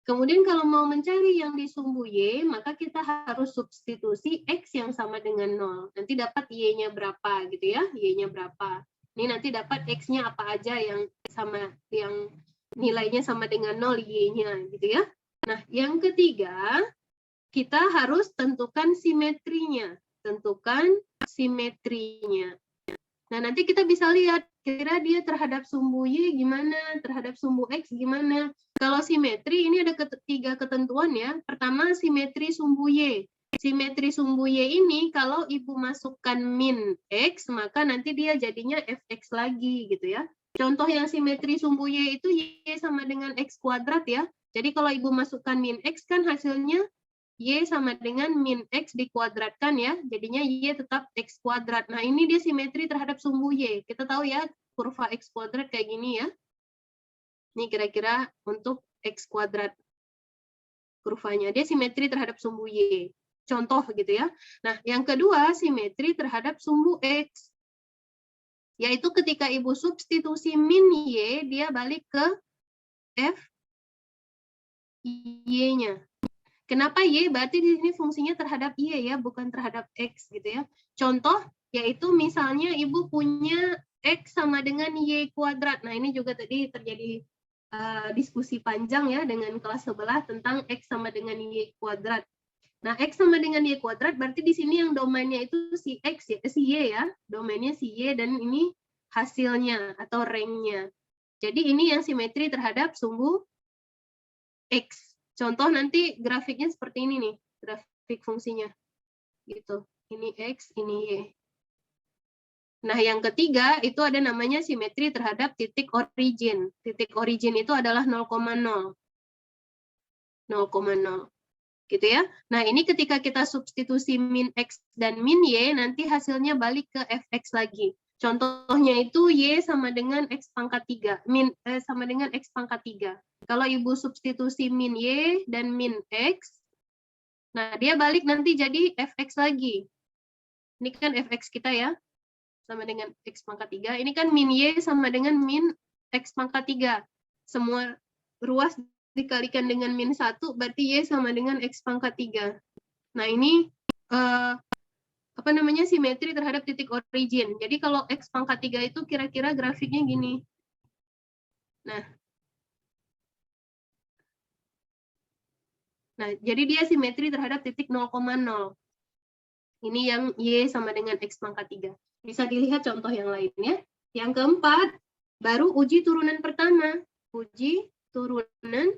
Kemudian kalau mau mencari yang di sumbu Y, maka kita harus substitusi X yang sama dengan 0. Nanti dapat Y-nya berapa gitu ya, Y-nya berapa. Ini nanti dapat X-nya apa aja yang nilainya sama dengan 0, Y-nya gitu ya. Nah, yang ketiga, kita harus tentukan simetrinya. Tentukan simetrinya. Nah, nanti kita bisa lihat kira-kira dia terhadap sumbu Y gimana, terhadap sumbu X gimana. Kalau simetri ini ada 3 ketentuan ya. Pertama, simetri sumbu Y. Simetri sumbu Y ini kalau Ibu masukkan min X, maka nanti dia jadinya Fx lagi gitu ya. Contoh yang simetri sumbu Y itu Y sama dengan X kuadrat ya. Jadi kalau Ibu masukkan min X kan hasilnya Y sama dengan min X dikuadratkan ya. Jadinya Y tetap X kuadrat. Nah, ini dia simetri terhadap sumbu Y. Kita tahu ya, kurva X kuadrat kayak gini ya. Ini kira-kira untuk X kuadrat kurvanya. Dia simetri terhadap sumbu Y. Contoh gitu ya. Nah, yang kedua, simetri terhadap sumbu X. Yaitu ketika Ibu substitusi min Y, dia balik ke F Y-nya. Kenapa Y? Berarti di sini fungsinya terhadap Y ya, bukan terhadap X gitu ya. Contoh, yaitu misalnya Ibu punya X sama dengan Y kuadrat. Nah, ini juga tadi terjadi diskusi panjang ya dengan kelas sebelah tentang X sama dengan Y kuadrat. Nah, X sama dengan Y kuadrat berarti di sini yang domainnya itu si X ya, si Y ya. Domainnya si Y dan ini hasilnya atau rank-nya. Jadi ini yang simetri terhadap sumbu X. Contoh nanti grafiknya seperti ini nih, grafik fungsinya. Gitu. Ini X, ini Y. Nah, yang ketiga itu ada namanya simetri terhadap titik origin. Titik origin itu adalah 0,0. 0,0. Gitu ya. Nah, ini ketika kita substitusi min X dan min Y, nanti hasilnya balik ke Fx lagi. Contohnya itu Y sama dengan X pangkat 3. Sama dengan X pangkat 3. Kalau Ibu substitusi min Y dan min X, nah dia balik nanti jadi Fx lagi. Ini kan Fx kita ya, sama dengan X pangkat 3. Ini kan min Y sama dengan min X pangkat 3. Semua ruas dikalikan dengan min 1, berarti Y sama dengan X pangkat 3. Nah, ini simetri terhadap titik origin. Jadi kalau X pangkat 3 itu kira-kira grafiknya gini. Nah, jadi dia simetri terhadap titik 0,0. Ini yang Y sama dengan X pangkat 3. Bisa dilihat contoh yang lainnya. Yang keempat, baru uji turunan pertama. Uji turunan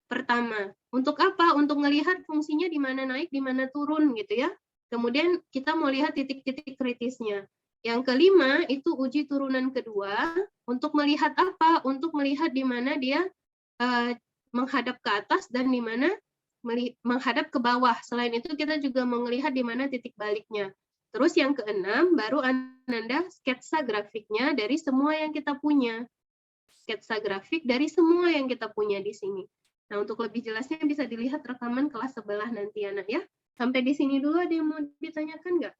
pertama. Untuk apa? Untuk melihat fungsinya di mana naik, di mana turun gitu ya. Kemudian kita mau lihat titik-titik kritisnya. Yang kelima itu uji turunan kedua. Untuk melihat apa? Untuk melihat di mana dia menghadap ke atas dan di mana menghadap ke bawah. Selain itu kita juga mau melihat di mana titik baliknya. Terus yang keenam baru Ananda sketsa grafiknya dari semua yang kita punya. Sketsa grafik dari semua yang kita punya di sini. Nah, untuk lebih jelasnya bisa dilihat rekaman kelas sebelah nanti anak ya. Sampai di sini dulu ada yang mau ditanyakan nggak?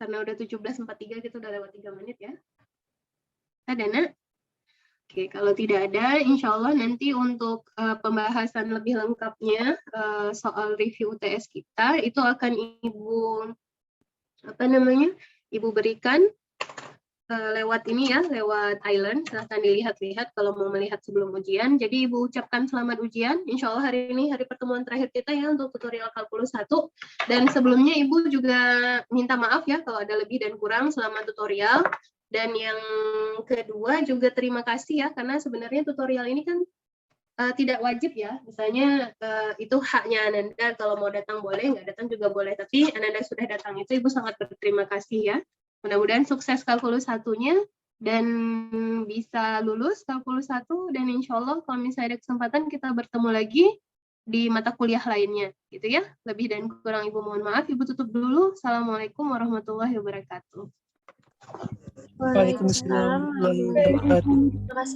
Karena udah 17.43 kita udah lewat 3 menit ya. Ada nak? Oke, kalau tidak ada, insya Allah nanti untuk pembahasan lebih lengkapnya soal review UTS kita itu akan Ibu berikan lewat ini ya, lewat Island. Silahkan dilihat-lihat kalau mau melihat sebelum ujian. Jadi Ibu ucapkan selamat ujian. Insya Allah hari ini hari pertemuan terakhir kita ya untuk tutorial kalkulus 1. Dan sebelumnya Ibu juga minta maaf ya kalau ada lebih dan kurang selama tutorial. Dan yang kedua juga terima kasih ya, karena sebenarnya tutorial ini kan tidak wajib ya. Misalnya itu haknya Ananda, kalau mau datang boleh, nggak datang juga boleh. Tapi Ananda sudah datang itu Ibu sangat berterima kasih ya. Mudah-mudahan sukses kalkulus 1-nya dan bisa lulus kalkulus 1 dan insya Allah kalau misalnya ada kesempatan kita bertemu lagi di mata kuliah lainnya gitu ya. Lebih dan kurang Ibu mohon maaf. Ibu tutup dulu. Assalamualaikum warahmatullahi wabarakatuh. Waalaikumsalam warahmatullahi wabarakatuh.